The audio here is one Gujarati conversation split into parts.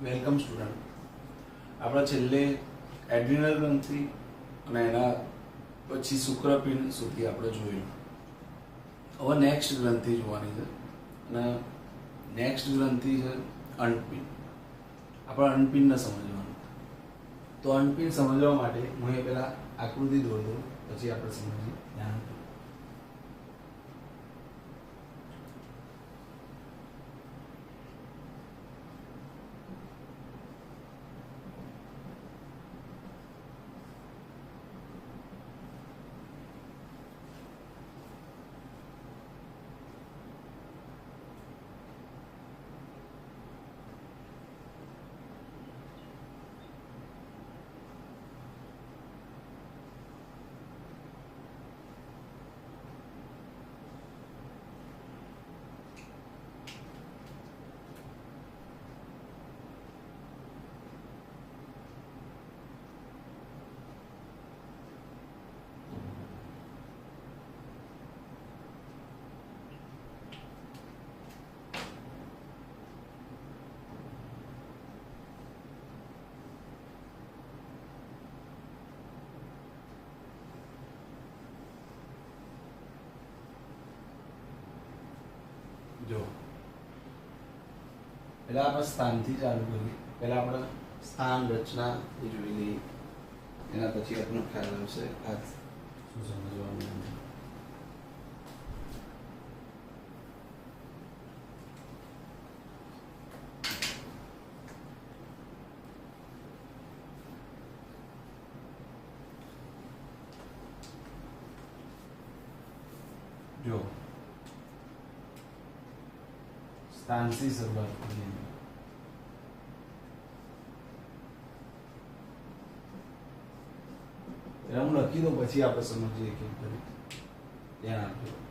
Welcome student. આપણે છેલ્લે એડ્રિનલ ગ્રંથિ અને એના પછી શુક્રપિંડ સુધી આપણે જોયું. હવે નેક્સ્ટ ગ્રંથિ જોવાની છે અને નેક્સ્ટ ગ્રંથિ છે અંડપિંડ. આપણે અંડપિંડને સમજવાનું. તો અંડપિંડ સમજવા માટે હું એ પહેલા આકૃતિ દોર દઉં, પછી આપણે સમજીએ ધ્યાન. જો પહેલા આપણે સ્થાનથી ચાલુ કરીએ. પહેલા આપણે સ્થાન રચના એ જોઈ લઈએ, એના પછી આપણને ખ્યાલ આવશે આ શું સમજવાનું. જો સ્થાનથી શરૂઆત કરીએ. હું લખી દઉં, પછી આપણે સમજીએ કેમ કરી. ધ્યાન આપજો.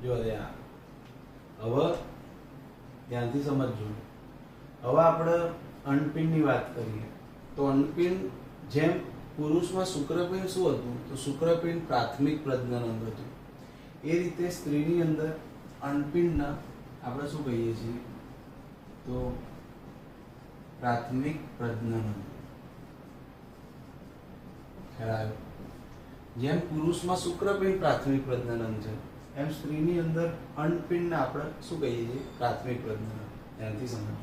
જો ત્યાં હવે ધ્યાનથી સમજજો. હવે આપણે અંડપિંડની વાત કરીએ તો અંડપિંડ જેમ પુરુષમાં શુક્રપિંડ શું હતું તો શુક્રપિંડ પ્રાથમિક પ્રજનન અંગ હતું. એ રીતે સ્ત્રીની અંદર અંડપિંડના આપણે શું કહીએ છીએ તો પ્રાથમિક પ્રજનન અંગ. ખ્યાલ આવ્યો? જેમ પુરુષમાં શુક્રપિંડ પ્રાથમિક પ્રજનન અંગ છે એમ સ્ત્રીની અંદર અંડપિંડને આપણે શું કહીએ છીએ પ્રાથમિક પ્રજનન અંગ. ધ્યાનથી સમજો.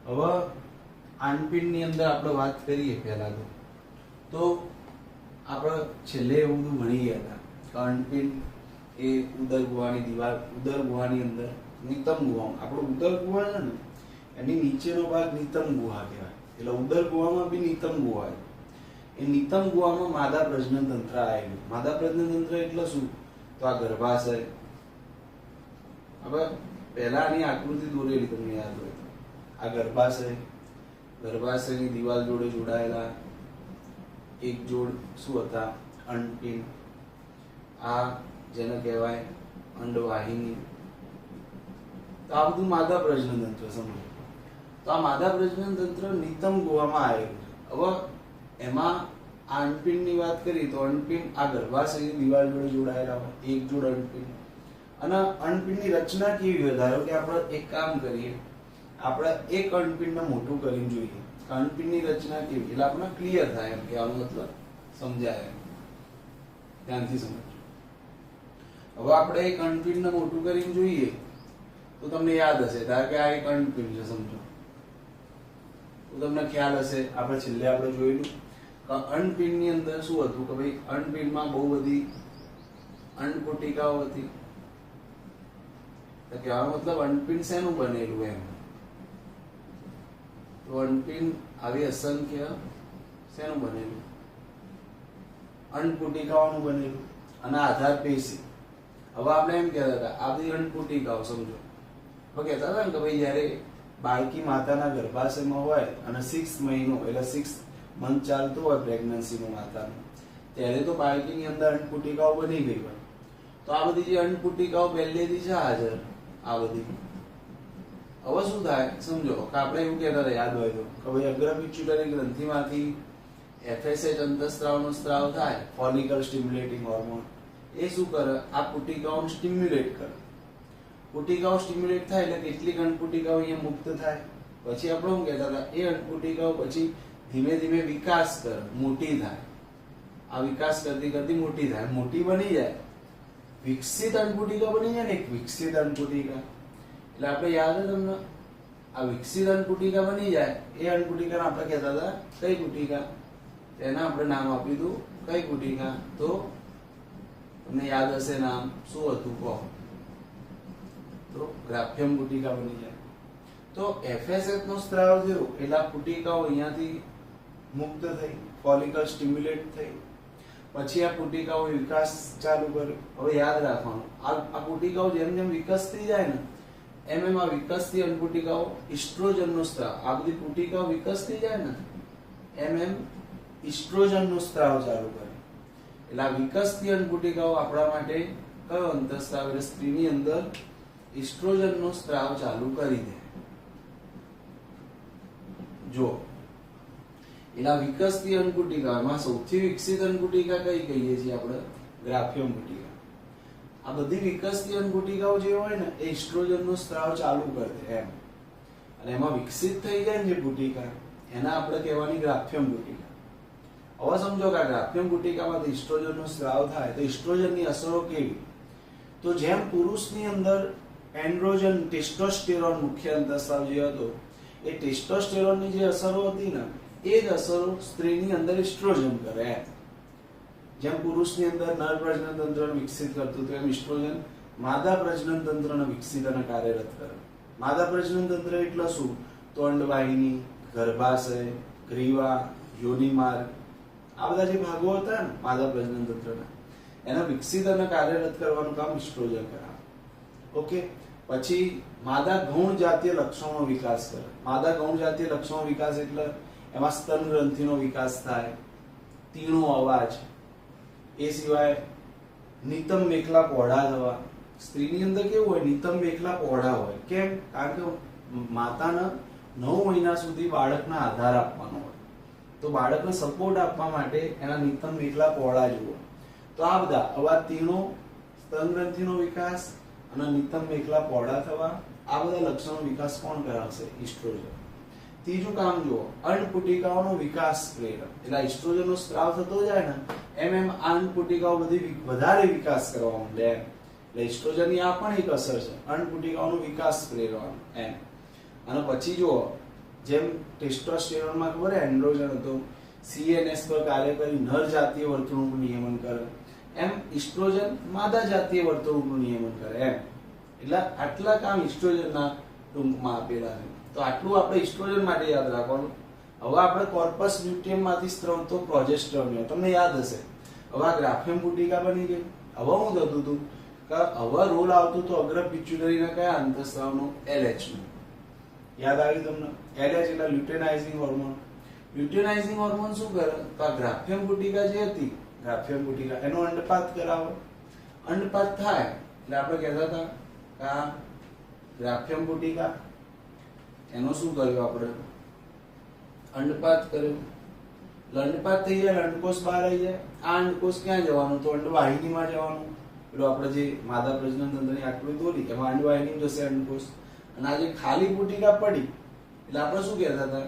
હવે અંડપિંડની અંદર આપણે વાત કરીએ પહેલા તો આપણે છેલ્લે એવું બધું ભણી ગયા હતા કે અંડપિંડ એ ઉદર ગુહાની દિવાલ, ઉદર ગુહાની અંદર નિતમ ગુહા, આપણો ઉદર ગુહા છે ને એની નીચેનો ભાગ નિતમ ગુહા કહેવાય. એટલે ઉદર ગુહામાં બી નિતમ ગુહા છે. એ નિતમ ગુહામાં માદા પ્રજનન તંત્ર આવેલું. માદા પ્રજનન તંત્ર એટલે શું તો આ ગર્ભાશય. હવે પહેલા આની આકૃતિ દોરેલી તમને યાદ હોય તો આ ગર્ભાશય, ગર્ભાશયની દિવાલ જોડે જોડાયેલા એક જોડ શું હતા અંડપિંડ. આ જેને કહેવાય અંડવાહિની. તો આ બધું માદા પ્રજનન તંત્ર સમજો. તો આ માદા પ્રજનન તંત્ર નિતમ ગુહામાં આવેલું છે. હવે એમાં આ અંડપિંડની વાત કરી તો અંડપિંડ આ ગર્ભાશયની દિવાલ જોડે જોડાયેલા હોય એક જોડ અંડપિંડ. અને અંડપિંડની રચના કેવી હોય ધારો કે આપણે એક કામ કરીએ, આપણે એક અંડપિંડને મોટું કરીને જોઈએ અંડપિંડની રચના કેવી, એટલે આપણને ક્લિયર થાય એમ કહેવાનો મતલબ સમજાય. ધ્યાનથી સમજો. હવે આપણે એક અંડપિંડને મોટું કરીને જોઈએ તો તમને યાદ હશે ધારો કે આ એક અંડપિંડ છે સમજો તો તમને ખ્યાલ હશે આપણે છેલ્લે આપણે જોયેલું કે અંડપિંડની અંદર શું હતું કે ભાઈ અંડપિંડમાં બહુ બધી અંડકોટિકાઓ હતી. તો કહેવાનો મતલબ અંડપિંડ શેનું બનેલું એમ તો અંડપિંડ આવી અસંખ્ય શેનું બનેલું અંડકોટિકાઓનું બનેલું અને આધાર પેશી. હવે આપણે એમ કહેતા હતા આ બધી અંડકોટિકાઓ સમજો હવે કહેતા હતા ને કે ભાઈ જયારે બાળકી માતાના ગર્ભાશયમાં હોય અને 6 મહિનો એટલે 6 મંથ ચાલતું હોય પ્રેગ્નન્સીનું માતાનું ત્યારે તો બાળકીની અંદર અંડકોટિકાઓ બની ગઈ હોય. તો આ બધી જે અંડકોટિકાઓ પહેલેથી છે હાજર આ બધી. હવે શું થાય સમજો કે આપણે એવું કહેતા હતા યાદ હોય તો કે ભાઈ અગ્રપિચ્યુટરી ગ્રંથિમાંથી FSH અંતઃસ્ત્રાવનો સ્ત્રાવ થાય ફોલિકલ સ્ટિમ્યુલેટિંગ હોર્મોન. એ શું કરે આ પુટિકાઓને સ્ટિમ્યુલેટ કરે. પુટિકાઓ સ્ટિમ્યુલેટ થાય એટલે કેટલીક અંડપુટિકાઓ અહીંયા મુક્ત થાય. પછી આપણે શું કહેતા હતા એ અંડપુટિકાઓ પછી ધીમે ધીમે વિકાસ કરે મોટી થાય. આ વિકાસ કરતી કરતી મોટી થાય મોટી બની જાય વિકસિત અંડપુટિકા બની જાય ને એક વિકસિત અંડપુટિકા. એટલે આપણે યાદ છે તમને આ વિકસિત અંડપુટિકા બની જાય એ અંડપુટિકાને આપણે કહેતા હતા કઈ પુટિકા, તેના આપણે નામ આપ્યું હતું કઈ પુટિકા તો તમને યાદ હશે નામ શું હતું કહો તો ગ્રાફિયમ પુટિકા બની જાય. તો FSH નો સ્ત્રાવ થયો એટલે આ પુટિકાઓ અહીંયાથી મુક્ત થઈ ફોલિકલ સ્ટિમ્યુલેટ થઈ. પછી આ પુટિકાઓ વિકાસ ચાલુ કર્યો. હવે યાદ રાખવાનું આ પુટિકાઓ જેમ જેમ વિકસતી જાય ને એમ એમ આ વિકસતી અંડપુટિકાઓ ઇસ્ટ્રોજનનો સ્ત્રાવ આ બધી પુટિકાઓ વિકસતી જાય ને એમ એમ ઇસ્ટ્રોજનનો સ્ત્રાવ ચાલુ કરે. એટલે આ વિકસતી અંડપુટિકાઓ આપણા માટે કયો અંતઃસ્ત્રાવ એટલે સ્ત્રીની અંદર ઇસ્ટ્રોજનનો સ્ત્રાવ ચાલુ કરી દે. જો એના વિકસતી અંડપુટિકામાં સૌથી વિકસિત અંડપુટિકા કઈ કહીએ છીએ આપણે ગ્રાફિયમ પુટિકા. આ બધી વિકસતી અંડપુટિકાઓ જે હોય ને એ ઇસ્ટ્રોજનનો સ્ત્રાવ ચાલુ કરે એમ અને એમાં વિકસિત થઈ જાય ને જે પુટિકા એના આપણે કહેવાની ગ્રાફિયમ પુટિકા. હવે સમજો કે આ ગ્રાફિયમ પુટિકામાંથી ઇસ્ટ્રોજનનો સ્ત્રાવ થાય તો ઇસ્ટ્રોજનની અસરો કેવી તો જેમ પુરુષની અંદર એન્ડ્રોજન ટેસ્ટોસ્ટેરોન મુખ્ય અંતઃસ્ત્રાવ જે હતો એ ટેસ્ટોસ્ટેરોનની જે અસરો હતી ને એ જ અસરો સ્ત્રીની અંદર ઇસ્ટ્રોજન કરે. જેમ પુરુષની અંદર નર પ્રજનન તંત્રને વિકસિત કરતું હતું એમ ઇસ્ટ્રોજન માદા પ્રજનન તંત્રને વિકસિત અને કાર્યરત કરે. માદા પ્રજનન તંત્ર એટલે શું તો અંડવાહિની, ગર્ભાશય, ગ્રીવા, યોનિમાર્ગ આ બધા જે ભાગો હતા ને માદા પ્રજનન તંત્રના એને વિકસિત અને કાર્યરત કરવાનું કામ ઇસ્ટ્રોજન કરે. ઓકે. પછી માદા ગૌણ જાતીય લક્ષણોનો વિકાસ કરે. માદા ગૌણ જાતીય લક્ષણો વિકાસ એટલે એમાં સ્તન ગ્રંથિનો વિકાસ થાય, તીણો અવાજ, એ સિવાય નિતમ મેખલા પહોળા થવા, સ્ત્રીની અંદર કેવું હોય, નિતંબ મેખલા પહોળા હોય. કેમ? કારણ કે માતાના 9 મહિના સુધી બાળકના આધાર આપવાનો હોય, તો બાળકને સપોર્ટ આપવા માટે એના નિતંબ મેખલા પહોળા જુઓ. તો આ બધા આવા તીણો, સ્તનગ્રંથિનો વિકાસ અને નિતંબ મેખલા પહોળા થવા, આ બધા લક્ષણો વિકાસ કોણ કરાવશે? ઈસ્ટ્રોજન. ત્રીજું કામ જુઓ, અંડપુટિકાઓનો વિકાસ પ્રેરક. એટલે ઈસ્ટ્રોજનનો સ્ત્રાવ થતો જાય ને એમ એમ અંડપુટિકાઓ બધી વધારે વિકાસ કરવા માંડે એમ. એટલે ઈસ્ટ્રોજનની આ પણ એક અસર છે, અંડપુટિકાઓનો વિકાસ પ્રેરવાનો એમ. અને પછી જુઓ, જેમ ટેસ્ટોસ્ટેરોનમાં ખબર એન્ડ્રોજન હતો, CNS પર કાર્ય કરી નર જાતીય વર્તણૂકનું નિયમન કરે, એમ ઈસ્ટ્રોજન માદા જાતીય વર્તણૂકનું નિયમન કરે એમ. એટલે આટલા કામ ઈસ્ટ્રોજનના ટૂંકમાં આપેલા છે. તો આટલું આપણે ઈસ્ટ્રોજન માટે યાદ રાખવાનું. હવે આપણે કોર્પસ લ્યુટિયમમાંથી સ્ત્રવતો પ્રોજેસ્ટેરોન, તમને યાદ હશે. હવે આ ગ્રાફિયમ પુટિકા બની ગઈ. હવે હું થતું હતું કે હવે રોલ આવતું તો અગ્ર પિટ્યુટરીના કયા અંતઃસ્રાવનો? LH નો. યાદ આવ્યું તમને? LH એટલે લ્યુટેનાઇઝિંગ હોર્મોન. લ્યુટેનાઇઝિંગ હોર્મોન શું કરે? તો આ ગ્રાફિયમ પુટિકા જે હતી, ગ્રાફિયમ પુટિકા એનો અંડપાત કરાવો. અંડપાત થાય એટલે આપણે કહેતા હતા કે આ ગ્રાફિયમ પુટિકા એનો શું કર્યું? આપણે અંડપાત કર્યો. અંડપાત થઈ જાય, અંડકોષ બહાર આવી જાય. આ અંડકોષ ક્યાં જવાનું? તો અંડવાહિનીમાં જવાનું. પેલો આપણે જે માદા પ્રજનન તંત્રની આકૃતિ દોરી એમાં અંડવાહિની જશે અંડકોષ. અને આ જે ખાલી પુટિકા પડી એટલે આપણે શું કહેતા હતા?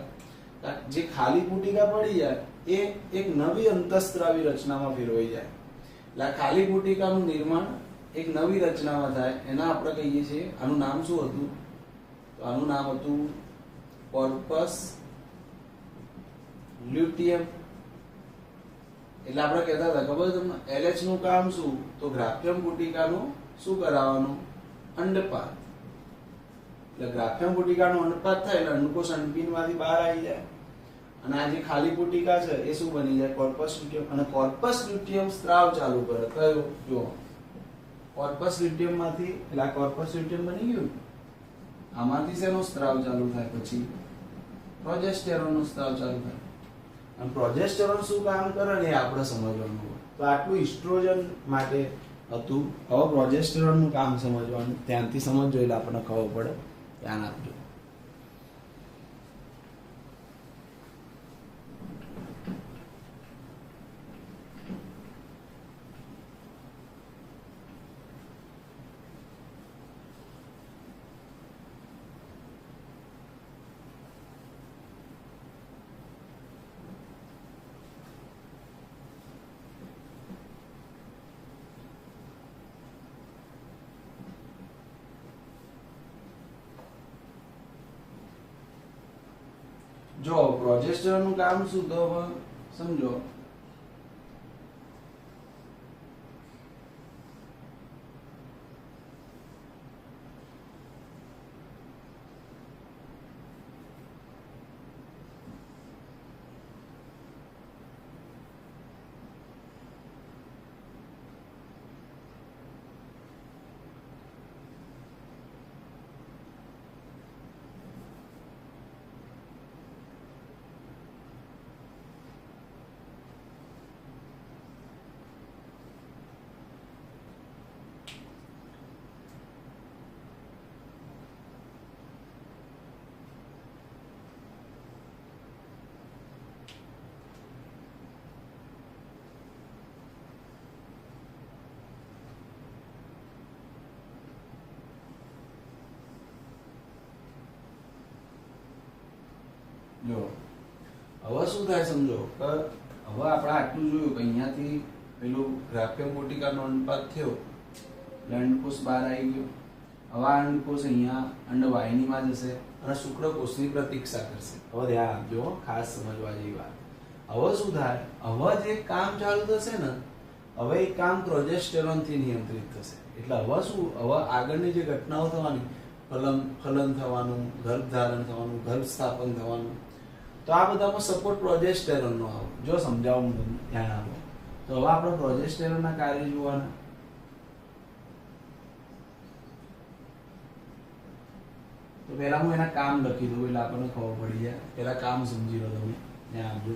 જે ખાલી પુટિકા પડી જાય એ એક નવી અંતઃસ્ત્રાવી રચનામાં ફેરવાઈ જાય. એટલે આ ખાલી પુટિકાનું નિર્માણ એક નવી રચનામાં થાય. એના આપણે કહીએ છીએ, આનું નામ શું હતું? તો આનું નામ હતું કોર્પસ લ્યુટિયમ. એટલે આપણે કહેતા હતા ખબર તમને, LH નું કામ શું? તો ગ્રાફિયમ પુટિકાનું શું કરાવવાનું? અંડપાત. એટલે ગ્રાફિયમ પુટિકાનો અંડપાત થાય એટલે અંડકોષ અંડપીંડમાંથી બહાર આવી જાય. અને આ જે ખાલી પુટિકા છે એ શું બની જાય? Corpus luteum. અને કોર્પસ લ્યુટિયમ સ્ત્રાવ ચાલુ કરે. કયો? જો કોર્પસ લ્યુટિયમ માંથી, એટલે આ કોર્પસ લ્યુટિયમ બની ગયું. આમાંથી શેનો સ્ત્રાવ ચાલુ થાય? પછી પ્રોજેસ્ટેરોનનો સ્ત્રાવ ચાલુ થાય. અને પ્રોજેસ્ટેરોન શું કામ કરે ને એ આપણે સમજવાનું હોય. તો આટલું ઈસ્ટ્રોજન માટે હતું. હવે પ્રોજેસ્ટેરોનનું કામ સમજવાનું, ત્યાંથી સમજજો એટલે આપણને ખબર પડે. ધ્યાન આપજો. જો પ્રોજેસ્ટેરોનનું કામ શું? તો સમજો. જો હવે શું થાય સમજો કે હવે આપણે આટલું જોયું કે અહીંયાથી પેલું ગ્રાફિયમ પુટિકાનો અંડપાત થયો એટલે અંડકોષ બહાર આવી ગયો. હવે આ અંડકોષ અહીંયા અંડવાહિનીમાં જશે અને શુક્રકોષની પ્રતીક્ષા કરશે. હવે ધ્યાન આપજો, ખાસ સમજવા જેવી વાત. હવે શું થાય? હવે જે કામ ચાલુ થશે ને, હવે એ કામ પ્રોજેસ્ટેરોનથી નિયંત્રિત થશે. એટલે હવે શું? હવે આગળની જે ઘટનાઓ થવાની, ફલન થવાનું, ગર્ભધારણ થવાનું, ગર્ભ સ્થાપન થવાનું, તો આ બધામાં સપોર્ટ પ્રોજેસ્ટેરોનનો આવે. જો સમજાવું તમને, ધ્યાન આપો. તો હવે આપણે પ્રોજેસ્ટેરોનના કાર્ય જોવાના. તો પહેલા હું એના કામ લખી દઉં એટલે આપણને ખબર પડી જાય. પહેલા કામ સમજી લો તમે, ધ્યાન આપજો.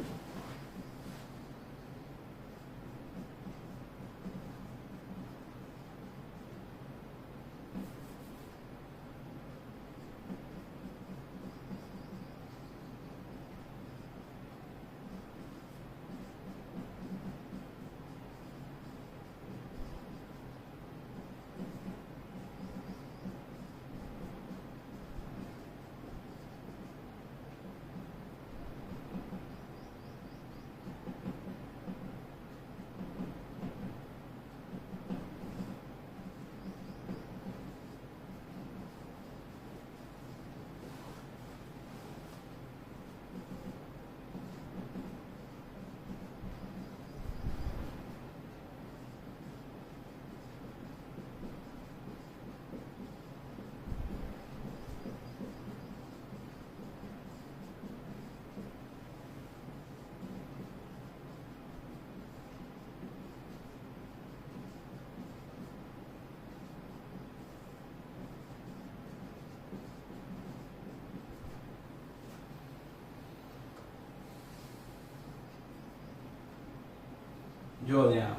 જો ત્યાં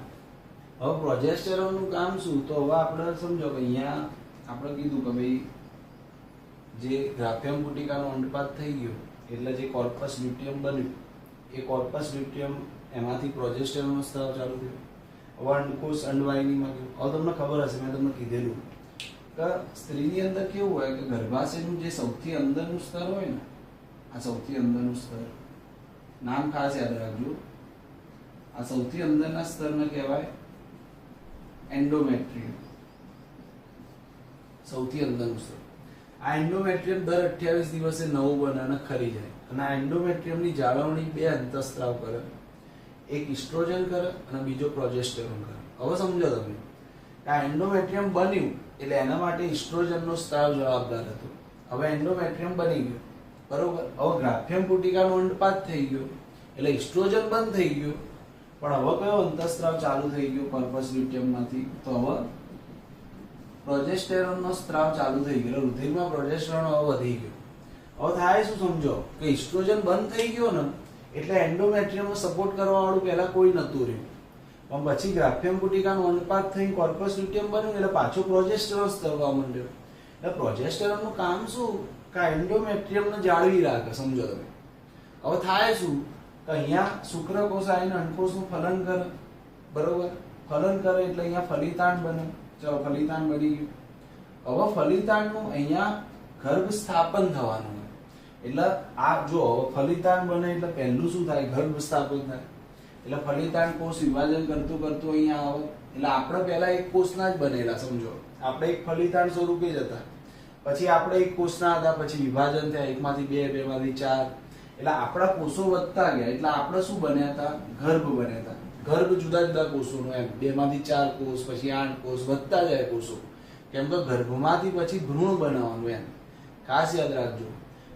હવે પ્રોજેસ્ટેરોનનું કામ શું, તો હવે આપણે સમજો કે અહીંયા આપણે કીધું કે ભાઈ જે ગ્રાફિયમ પુટિકાનો અંડપાત થઈ ગયો એટલે જે કોર્પસ લ્યુટિયમ બન્યું એ કોર્પસ લ્યુટિયમ એમાંથી પ્રોજેસ્ટેરોનનો સ્ત્રાવ ચાલુ થયો. હવે અંડકોષ અંડવાહિનીમાં ગયું. હવે તમને ખબર હશે, મેં તમને કીધેલું કે સ્ત્રીની અંદર કેવું હોય કે ગર્ભાશયનું જે સૌથી અંદરનું સ્તર હોય ને, આ સૌથી અંદરનું સ્તર, નામ ખાસ યાદ રાખજો, આ સૌથી અંદરના સ્તરને કહેવાય એન્ડોમેટ્રિયમ. સૌથી અંદરનું સ્તર. આ એન્ડોમેટ્રિયમ દર 28 દિવસે નવું બને અને ખરી જાય. અને આ એન્ડોમેટ્રિયમની જાળવણી બે અંતઃસ્ત્રાવ કરે, એક ઇસ્ટ્રોજન કરે અને બીજો પ્રોજેસ્ટેરોન કરે. હવે સમજો તમે આ એન્ડોમેટ્રિયમ બન્યું એટલે એના માટે ઇસ્ટ્રોજનનો સ્ત્રાવ જવાબદાર હતો. હવે એન્ડોમેટ્રિયમ બની ગયું, બરોબર. હવે ગ્રાફિયમ પુટિકાનો અંડપાત થઈ ગયો એટલે ઇસ્ટ્રોજન બંધ થઈ ગયું, પણ હવે કયો અંતઃસ્ત્રાવ ચાલુ થઈ ગયો કોર્પસ લ્યુટિયમમાંથી, તો હવે પ્રોજેસ્ટેરોનનો સ્ત્રાવ ચાલુ થઈ ગયો. રુધિરમાં પ્રોજેસ્ટેરોન હવે વધી ગયો. હવે થાય શું સમજો કે ઇસ્ટ્રોજન બંધ થઈ ગયો ને એટલે એન્ડોમેટ્રિયમનો સપોર્ટ કરવા વાળું પહેલા કોઈ નતું રહ્યું, પણ પછી ગ્રાફિયમ પુટિકાનો અંડપાત થઈ કોર્પસ લ્યુટિયમ બન્યું એટલે પાછો પ્રોજેસ્ટેરોન સ્તરવા માંડ્યો. એટલે પ્રોજેસ્ટેરોનનું કામ શું કે એન્ડોમેટ્રિયમને જાળવી રાખે. સમજો તમે. હવે થાય શું કે અહીંયા શુક્રકોષ આવીને અંડકોષનું ફલન કરે, બરોબર. ફલન કરે એટલે અહીંયા ફલિતાંડ બને. ચલો ફલિતાંડ બની ગયું. હવે ફલિતાંડનું અહીંયા ગર્ભ સ્થાપન થવાનું હોય. એટલે આ જો ફલિતાંડ બને એટલે પહેલું શું થાય, ગર્ભ સ્થાપન થાય. એટલે ફલિતાંડ કોષ વિભાજન કરતું કરતું અહીંયા આવે. એટલે આપણે પહેલા એક કોષના જ બનેલા. સમજો આપણે એક ફલિતાંડ સ્વરૂપે જ હતા, પછી આપણે એક કોષના હતા, પછી વિભાજન થયા, એકમાંથી બે, બેમાંથી ચાર. એટલે આપણા કોષો વધતા ગયા એટલે આપણે શું બન્યા હતા, ગર્ભ બન્યા હતા. ગર્ભ જુદા જુદા કોષોનો, એમ 2 માંથી 4 કોષ, પછી 8 કોષ, વધતા જાય કોષો. કેમ કે ગર્ભમાંથી પછી ભ્રૂણ બનાવવાનું. એમ ખાસ યાદ રાખજો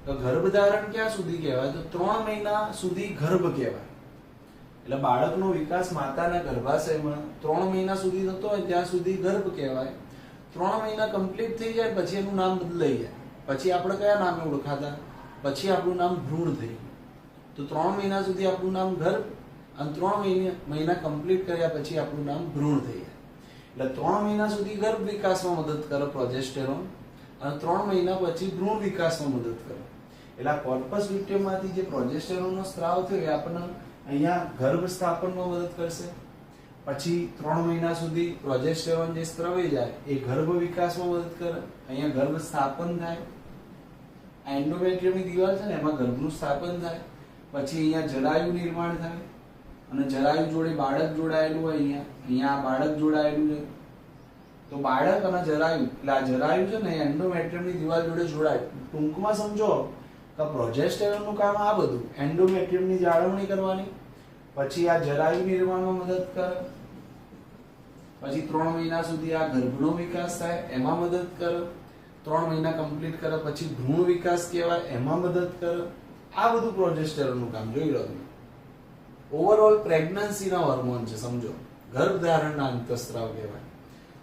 કે ગર્ભધારણ ક્યાં સુધી કહેવાય, તો 3 મહિના સુધી ગર્ભ કહેવાય. એટલે બાળકનો વિકાસ માતાના ગર્ભાશયમાં 3 મહિના સુધી થતો હોય ત્યાં સુધી ગર્ભ કહેવાય. 3 મહિના કમ્પ્લીટ થઈ જાય પછી એનું નામ બદલાઈ જાય. પછી આપણે કયા નામે ઓળખાતા, પછી આપણું નામ ભ્રૂણ થઈ ગયું. તો 3 મહિના સુધી આપણું નામ ગર્ભ અને 3 મહિના કમ્પ્લીટ કર્યા પછી આપણું નામ ભ્રૂણ થઈ જાય. એટલે 3 મહિના સુધી ગર્ભ વિકાસમાં મદદ કરે પ્રોજેસ્ટેરોન અને 3 મહિના પછી ભ્રૂણ વિકાસમાં મદદ કરે. એટલે કોર્પસ લ્યુટિયમમાંથી જે પ્રોજેસ્ટેરોનનો સ્ત્રાવ થયો એ આપણને અહીંયા ગર્ભ સ્થાપનમાં મદદ કરશે. પછી 3 મહિના સુધી પ્રોજેસ્ટેરોન જે સ્ત્રવાઈ જાય એ ગર્ભ વિકાસમાં મદદ કરે. અહીંયા ગર્ભ સ્થાપન થાય. આ એન્ડોમેટ્રિયમની દિવાલ છે ને એમાં ગર્ભનું સ્થાપન થાય. પછી અહીંયા જરાયુ નિર્માણ થાય અને જરાયુ જોડે બાળક જોડાયેલું હોય. અહીંયા બાળક જોડાયેલું છે. તો બાળક અને જરાયુ, એટલે આ જરાયુ છે ને એન્ડોમેટ્રિયમની દિવાલ જોડે જોડાય. ટૂંકમાં સમજો કે પ્રોજેસ્ટેરોનનું કામ આ બધું, એન્ડોમેટ્રિયમની જાળવણી કરવાની, પછી આ જરાયુ નિર્માણમાં મદદ કરે, પછી 3 મહિના સુધી આ ગર્ભનો વિકાસ થાય એમાં મદદ કરે, 3 મહિના કમ્પ્લીટ કરે પછી ભ્રૂણ વિકાસ કહેવાય એમાં મદદ કરે. આ બધું પ્રોજેસ્ટેરોનનું કામ. જોઈ લો તમે. ઓવરઓલ પ્રેગ્નન્સીના હોર્મોન છે. સમજો ગર્ભધારણના અંતઃસ્ત્રાવ કહેવાય.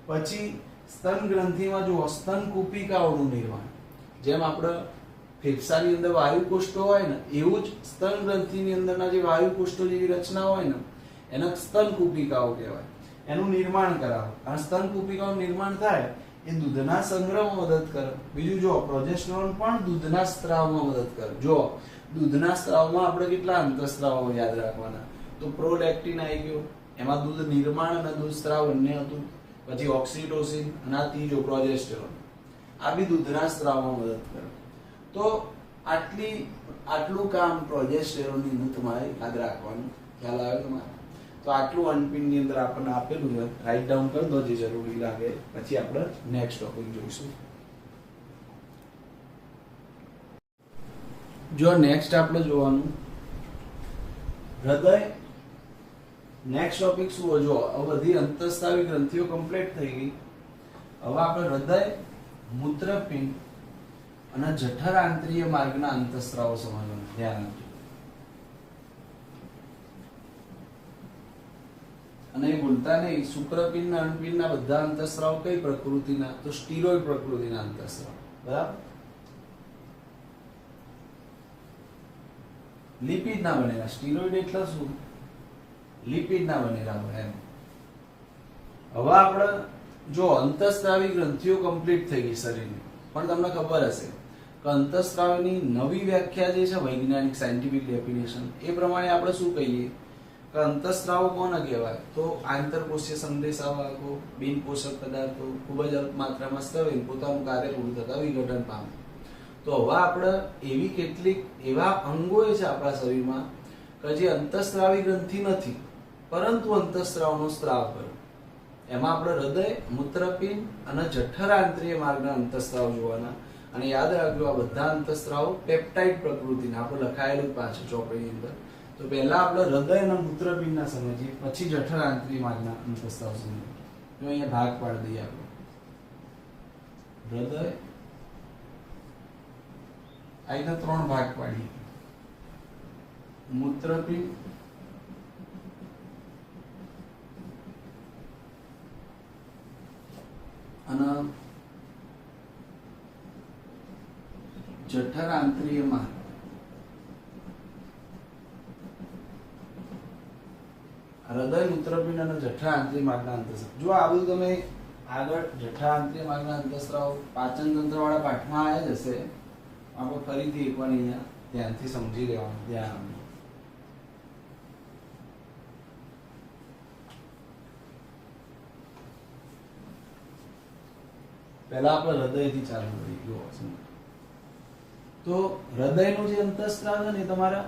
પછી સ્તન ગ્રંથિમાં જો સ્તન કુપિકાઓનું નિર્માણ, જેમ આપણે ફેફસાની અંદર વાયુ કોષ્ઠો હોય ને એવું જ સ્તન ગ્રંથિની અંદરના જે વાયુ કોષ્ઠો જેવી રચના હોય ને એને સ્તન કુપિકાઓ કહેવાય. એનું નિર્માણ કરાવો. અને સ્તન કુપિકાઓનું નિર્માણ થાય એ દૂધના સંગ્રહમાં મદદ કરે. બીજું જો પ્રોજેસ્ટેરોન પણ દૂધના સ્ત્રાવમાં મદદ કરે. જો દૂધના સ્ત્રાવમાં આપણે કેટલા અંતઃસ્ત્રાવો યાદ રાખવાના, તો પ્રોલેક્ટિન આવી ગયો, એમાં દૂધ નિર્માણ અને દૂધ સ્ત્રાવ બંને હતું. પછી ઓક્સિટોસિન અને આ ત્રીજો પ્રોજેસ્ટેરોન, આ બી દૂધના સ્ત્રાવમાં મદદ કરે. તો આટલું કામ પ્રોજેસ્ટેરોનની અંદર તમારે યાદ રાખવાનું. ખ્યાલ આવે તમારે? તો આટલું અનપિનની અંદર આપણને આપેલું છે. રાઇટ ડાઉન કરી દો જે જરૂરી લાગે, પછી આપણે નેક્સ્ટ ટોપિક જોઈશું. જો નેક્સ્ટ આપણે જોવાનું હૃદય. નેક્સ્ટ ટોપિક શું? જો હવે બધી અંતઃસ્ત્રાવી ગ્રંથિઓ કમ્પ્લીટ થઈ ગઈ. હવે આપણે હૃદય, મૂત્રપિંડ અને જઠર આંતરીય માર્ગના અંતઃસ્ત્રાવો સમજવાનું. ધ્યાન આપજો. અને એ ભૂલતા નહીં, શુક્રપિંડ અને અંડપિંડના બધા અંતઃસ્ત્રાવ કઈ પ્રકૃતિના? તો સ્ટીરોઇડ પ્રકૃતિના અંતઃસ્ત્રાવ. બરાબર. લિપિડ ના બનેલા. સ્ટીરોઇડ એટલે શું? લિપિડના બનેલા હોય એમ. હવે આપણે જો અંતઃસ્ત્રાવી ગ્રંથિઓ કમ્પ્લીટ થઈ ગઈ શરીરની, પણ તમને ખબર હશે કે અંતઃસ્ત્રાવની નવી વ્યાખ્યા જે છે વૈજ્ઞાનિક સાયન્ટિફિક ડેફિનેશન એ પ્રમાણે આપણે શું કહીએ કે અંતઃસ્ત્રાવો કોને કહેવાય? તો આંતરકોષીય સંદેશાવાહકો, બિન પોષક પદાર્થો ખૂબ જ અલ્પ માત્રામાં સ્ત્રવે પોતાનું કાર્ય પૂરું થતા વિઘટન પામે. તો હવે આપણે એવી કેટલીક એવા અંગો છે આપણા શરીરમાં કે જે અંતઃસ્ત્રાવી ગ્રંથિ નથી પરંતુ અંતઃસ્ત્રાવનો સ્ત્રાવ કરે. એમાં આપણે હૃદય, મૂત્રપિંડ અને જઠરાંતરીય માર્ગના અંતઃસ્ત્રાવ જોવાના. અને યાદ રાખજો આ બધા અંતઃસ્ત્રાવો પેપ્ટાઇડ પ્રકૃતિના, આપણે લખાયેલું પાછું ચોપડીની અંદર. તો પહેલા આપણે હૃદય અને મૂત્રપિંડના સમજીએ, પછી જઠરાંતરીય માર્ગના અંતઃસ્ત્રાવ સમજીએ. તો અહીંયા ભાગ પાડી દઈએ આપણે. હૃદય આના 3 ભાગ પાડીએ. મૂત્રપિંડ અને જઠરાંતરીય માર્ગ. હૃદય, મૂત્રપિંડ અને જઠરાંતરીય માર્ગના અંતઃસ્ત્રાવ. જો આ બધું તમે આગળ જઠરાંતરીય માર્ગના અંતઃસ્ત્રાવ પાચન તંત્ર વાળા પાઠમાં આવ્યા જ હશે. આપણે ફરીથી એકવાર અહીંયા ધ્યાનથી સમજી લેવાનું. ધ્યાન પહેલા આપણે હૃદયથી ચાલુ કરીએ. તો હૃદયનો જે અંતઃસ્ત્રાવ છે ને એ તમારા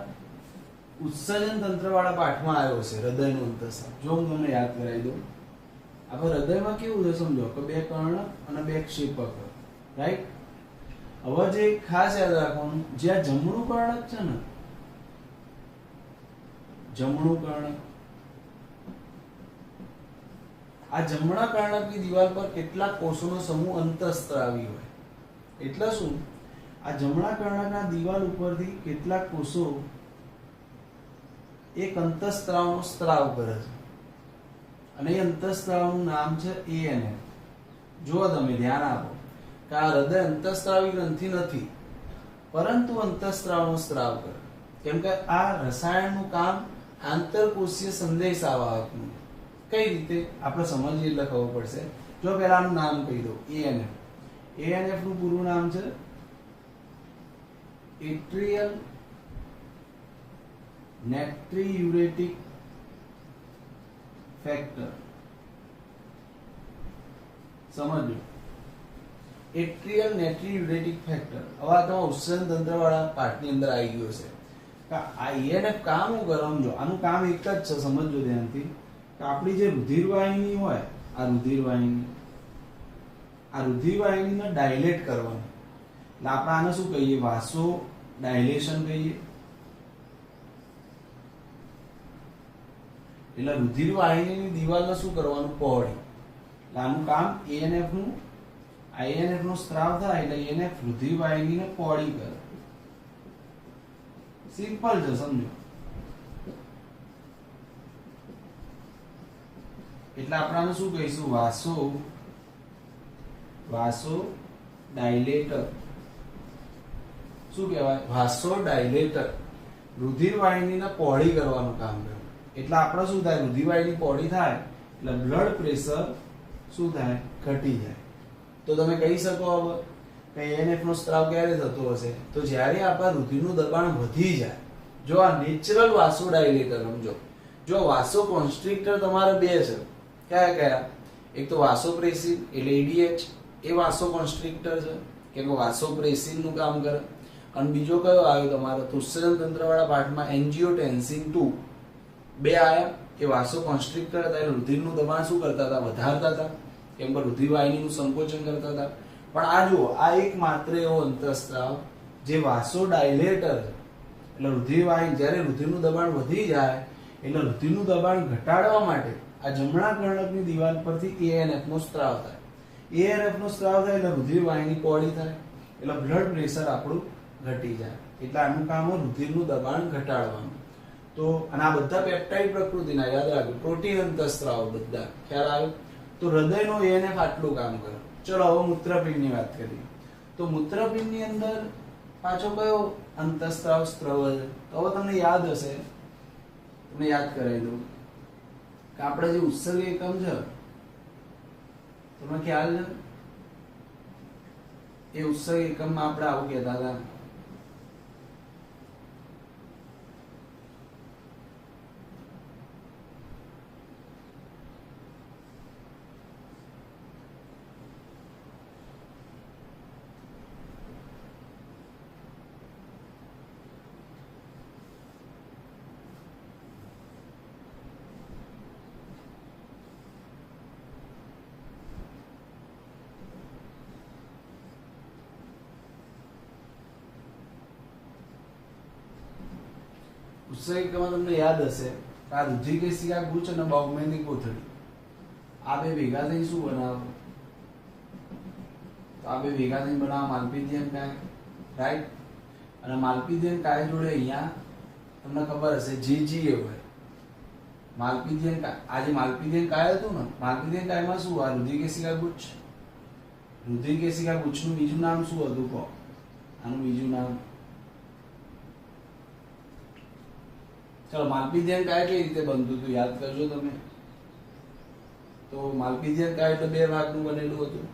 ઉત્સર્જન તંત્ર વાળા પાઠમાં આવ્યો છે. હૃદયનો અંતઃસ્ત્રાવ જો હું તમને યાદ કરાવી દઉં. આપણે હૃદયમાં કેવું છે સમજો કે 2 કર્ણ અને 2 ક્ષેપક, રાઈટ? હવે જે ખાસ યાદ રાખવાનું, જે આ જમણું કર્ણક છે ને, જમણું કર્ણક, આ જમણા કર્ણકની દિવાલ પર કેટલાક કોષોનો સમૂહ અંતઃસ્ત્રાવી હોય. એટલે શું? આ જમણા કર્ણકના દિવાલ ઉપરથી કેટલાક કોષો એક અંતઃસ્ત્રાવનો સ્ત્રાવ કરે છે અને એ અંતઃસ્ત્રાવનું નામ છે ANF. જો તમે ધ્યાન આપો કે આ હૃદય અંતઃસ્ત્રાવી ગ્રંથિ નથી પરંતુ અંતઃસ્ત્રાવનો સ્ત્રાવ કરે. કેમ કે આ રસાયણનું કામ આંતરકોષીય સંદેશાવાહકનું. કઈ રીતે આપણે સમજીએ એટલે ખબર પડશે. જો પહેલાનું નામ કહી દો, ANF. ANF નું પૂરું નામ છે એટ્રિયલ નેટ્રીયુરેટિક ફેક્ટર. સમજો, એટ્રિયલ નેટ્રીયુરેટિક ફેક્ટર. હવે આ તમારા ઉત્સર્જન તંત્ર વાળા પાઠની અંદર આવી ગયો છે. આ ANF કામ હું કરવાનું, જો આનું કામ એક જ છે, સમજો ધ્યાનથી. આપણી જે રુધિરવાહિની હોય, આ રુધિરવાહિનીને ડાયલેટ કરવાનું. એટલે આપણે આને શું કહીએ? વાસો ડાયલેશન કહીએ. એટલે રુધિરવાહિનીની દિવાલને શું કરવાનું? પહોળી. એટલે આનું કામ ANF નું, ANF નો સ્ત્રાવ થાય એટલે ANF રુધિરવાહિનીને પહોળી કરે. સિમ્પલ છે, સમજો. એટલે આપણે શું કહીશું? વાસો ડાયલેટર. શું કહેવાય? વાસો ડાયલેટર. રુધિરવાહિનીને પહોળી કરવાનું કામ કરે. એટલે આપણે શું થાય? રુધિરવાહિની પહોળી થાય એટલે બ્લડ પ્રેશર શું થાય? ઘટી જાય. તો તમે કહી શકો હવે કે ANF નો સ્ત્રાવ ક્યારે થતો હશે? તો જ્યારે આપણા રુધિરનું દબાણ વધી જાય. જો આ નેચરલ વાસોડાયલેટર સમજો. જો વાસો કોન્સ્ટ્રિક્ટર તમારે 2 છે. કયા કયા? એક તો વાસોપ્રેસિન એટલે ADH, એ વાસો કોન્સ્ટ્રિક્ટર છે કેમ કે વાસોપ્રેસિન નું કામ કરે. અને બીજો કયો આવ્યો તમારો? ઉત્સર્જન તંત્ર વાળા પાઠમાં એન્જિયોટેન્સિન 2. 2 આયા. એ વાસો કોન્સ્ટ્રિક્ટર હતા એટલે રુધિરનું દબાણ શું કરતા હતા? વધારતા હતા. કેમ કે રુધિરવાહિનીનું સંકોચન કરતા હતા. પણ આ જુઓ, આ એક માત્ર એવો અંતઃસ્ત્રાવ જે વાસોડાયલેટર છે. એટલે રુધિરવાહિની જ્યારે રુધિરનું દબાણ વધી જાય એટલે રુધિરનું દબાણ ઘટાડવા માટે આ જમણા કર્ણકની દિવાલ પરથી ANF નો સ્ત્રાવ થાય. ANF નો સ્ત્રાવ થાય એટલે રુધિરવાહિની પહોળી થાય એટલે બ્લડ પ્રેશર આપણું ઘટી જાય. એટલે આનું કામ રુધિરનું દબાણ ઘટાડવાનું. તો અને આ બધા પેપ્ટાઇડ પ્રકૃતિના, યાદ રાખજો, પ્રોટીન અંતઃસ્ત્રાવ બધા. ખ્યાલ આવ્યો? તો હૃદયનો ANF આટલું કામ કરે. ચલો હવે મૂત્રપિંડની વાત કરીએ. તો મૂત્રપિંડની અંદર પાછો કયો અંતઃસ્ત્રાવ સ્ત્રવ છે? તો હવે તમને યાદ હશે, તમને યાદ કરાવી દઉં. આપણે જે ઉત્સર્ગ એકમ છે તમને ખ્યાલ છે, એ ઉત્સર્ગ એકમમાં આપણે આવું કહેતા હતા, ઉત્સર્ગ એકમમાં તમને યાદ હશે કે આ રુધિરકેશિકા ગુચ્છ અને બાઉમેનની કોથળી આ બે ભેગા થઈ શું બનાવે? તો આ બે ભેગા થઈને બનાવે માલપીડિયમ કાય, રાઈટ? અને માલપીડિયમ કાય જોડે અહીંયા તમને ખબર હશે જીજીએ હોય. માલપીડિયમ કાય, આ જે માલપીડિયમ કાય હતું ને, માલપીડિયમ કાયમાં શું આ રુધિરકેશિકા ગુચ્છ, રુધિરકેશિકા ગુચ્છનું બીજું નામ શું હતું કહો? આનું બીજું નામ, ચલો માલપીડિયમ કાય કઈ રીતે બનતું હતું યાદ કરજો તમે. તો માલપીડિયમ કાય એટલે બે ભાગનું બનેલું હતું.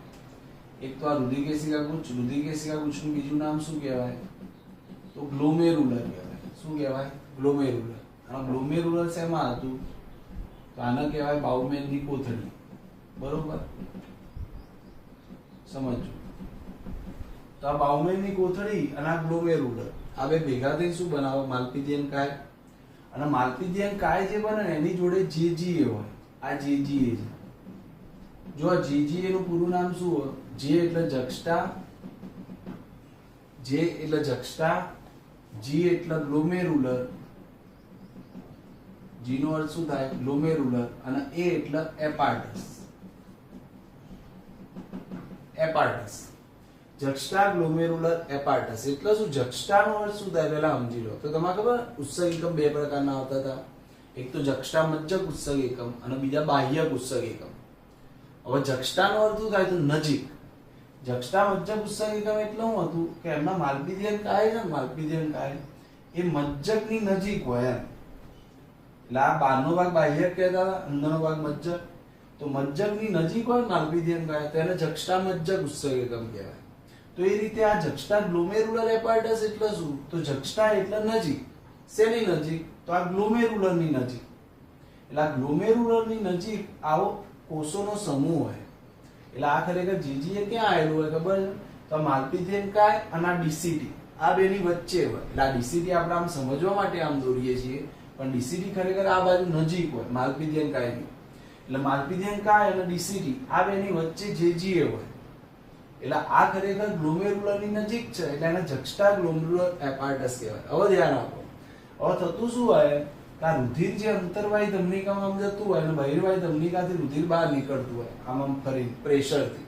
એક તો આ રુધિરકેશિકા ગુચ્છ, રુધિરકેશિકા ગુચ્છનું બીજું નામ શું કહેવાય? તો ગ્લોમેરુલર કહેવાય. શું કહેવાય? ગ્લોમેરુલર. આ ગ્લોમેરુલર શેમાં હતું? તો આને કહેવાય બાઉમેનની કોથળી. બરોબર, સમજો. તો આ બાઉમેનની કોથળી અને આ ગ્લોમેરુલર આ બે ભેગા થઈને શું બનાવે? માલપીડિયમ કાય. અને માલપીડિયમ કાય જે બને ને એની જોડે જીજીએ હોય. આ જીજીએ છે. જો આ જીજીએ નું પૂરું નામ શું હોય? જે એટલે જક્સ્ટા, જે એટલે જક્સ્ટા, જી એટલે ગ્લોમેરુલર, જી નો અર્થ શું થાય? ગ્લોમેરુલર, અને એ એટલે એપાર્ટસ. એપાર્ટસ, જક્સ્ટા ગ્લોમેરુલર એપાર્ટસ એટલે શું? જક્સ્ટા નો અર્થ શું થાય પહેલા સમજી લો. તો તમને ખબર ઉત્સર્ગ એકમ બે પ્રકારના આવતા હતા. એક તો જક્સ્ટા મજ્જક ઉત્સર્ગ એકમ અને બીજા બાહ્યક ઉત્સર્ગ એકમ. હવે જક્સ્ટા નો અર્થ શું થાય? તો નજીક. જક્સ્ટા મજ્જક ઉત્સર્ગ એકમ એટલે શું હતું કે એમના માલપીડિયમ કાય છે ને, માલપીડિયમ કાય એ મજ્જકની નજીક હોય એમ. એટલે આ બહારનો ભાગ બાહ્યક કહેતા હતા, અંદરનો ભાગ મજ્જક. તો મજ્જકની નજીક હોય માલપીડિયમ કાય તો એને જક્સ્ટા મજ્જક ઉત્સર્ગ એકમ કહેવાય. તો એ રીતે આ જક્સ્ટા ગ્લોમેરુલર એપાર્ટસ એટલે શું? તો જક્સ્ટા એટલે નજીક. શેની નજીક? તો આ ગ્લોમેરુલરની નજીક. એટલે આ ગ્લોમેરુલરની નજીક આવો કોષોનો સમૂહ હોય. એટલે આ ખરેખર જીજીએ ક્યાં આવેલું હોય ખબર છે? તો માલપીડિયમ કાય અને આ ડીસીટી આ બેની વચ્ચે હોય. એટલે આ ડીસીટી આપણે આમ સમજવા માટે આમ દોરીએ છીએ, પણ ડીસીટી ખરેખર આ બાજુ નજીક હોય માલપીડિયમ કાયની. એટલે માલપીડિયમ કાય અને ડીસીટી આ બેની વચ્ચે જીજીએ હોય. એટલે આ ખરેખર ગ્લોમેરુલરની નજીક છે એટલે એને જક્સ્ટા ગ્લોમેરુલર એપાર્ટસ કહેવાય. હવે ધ્યાન આપો. હવે થતું શું હોય કે આ રુધિર જે અંતરવાહી ધમનિકામાં જતું હોય અને બહિર્વાહી ધમનિકાથી રુધિર બહાર નીકળતું હોય આમ ફરી પ્રેશરથી.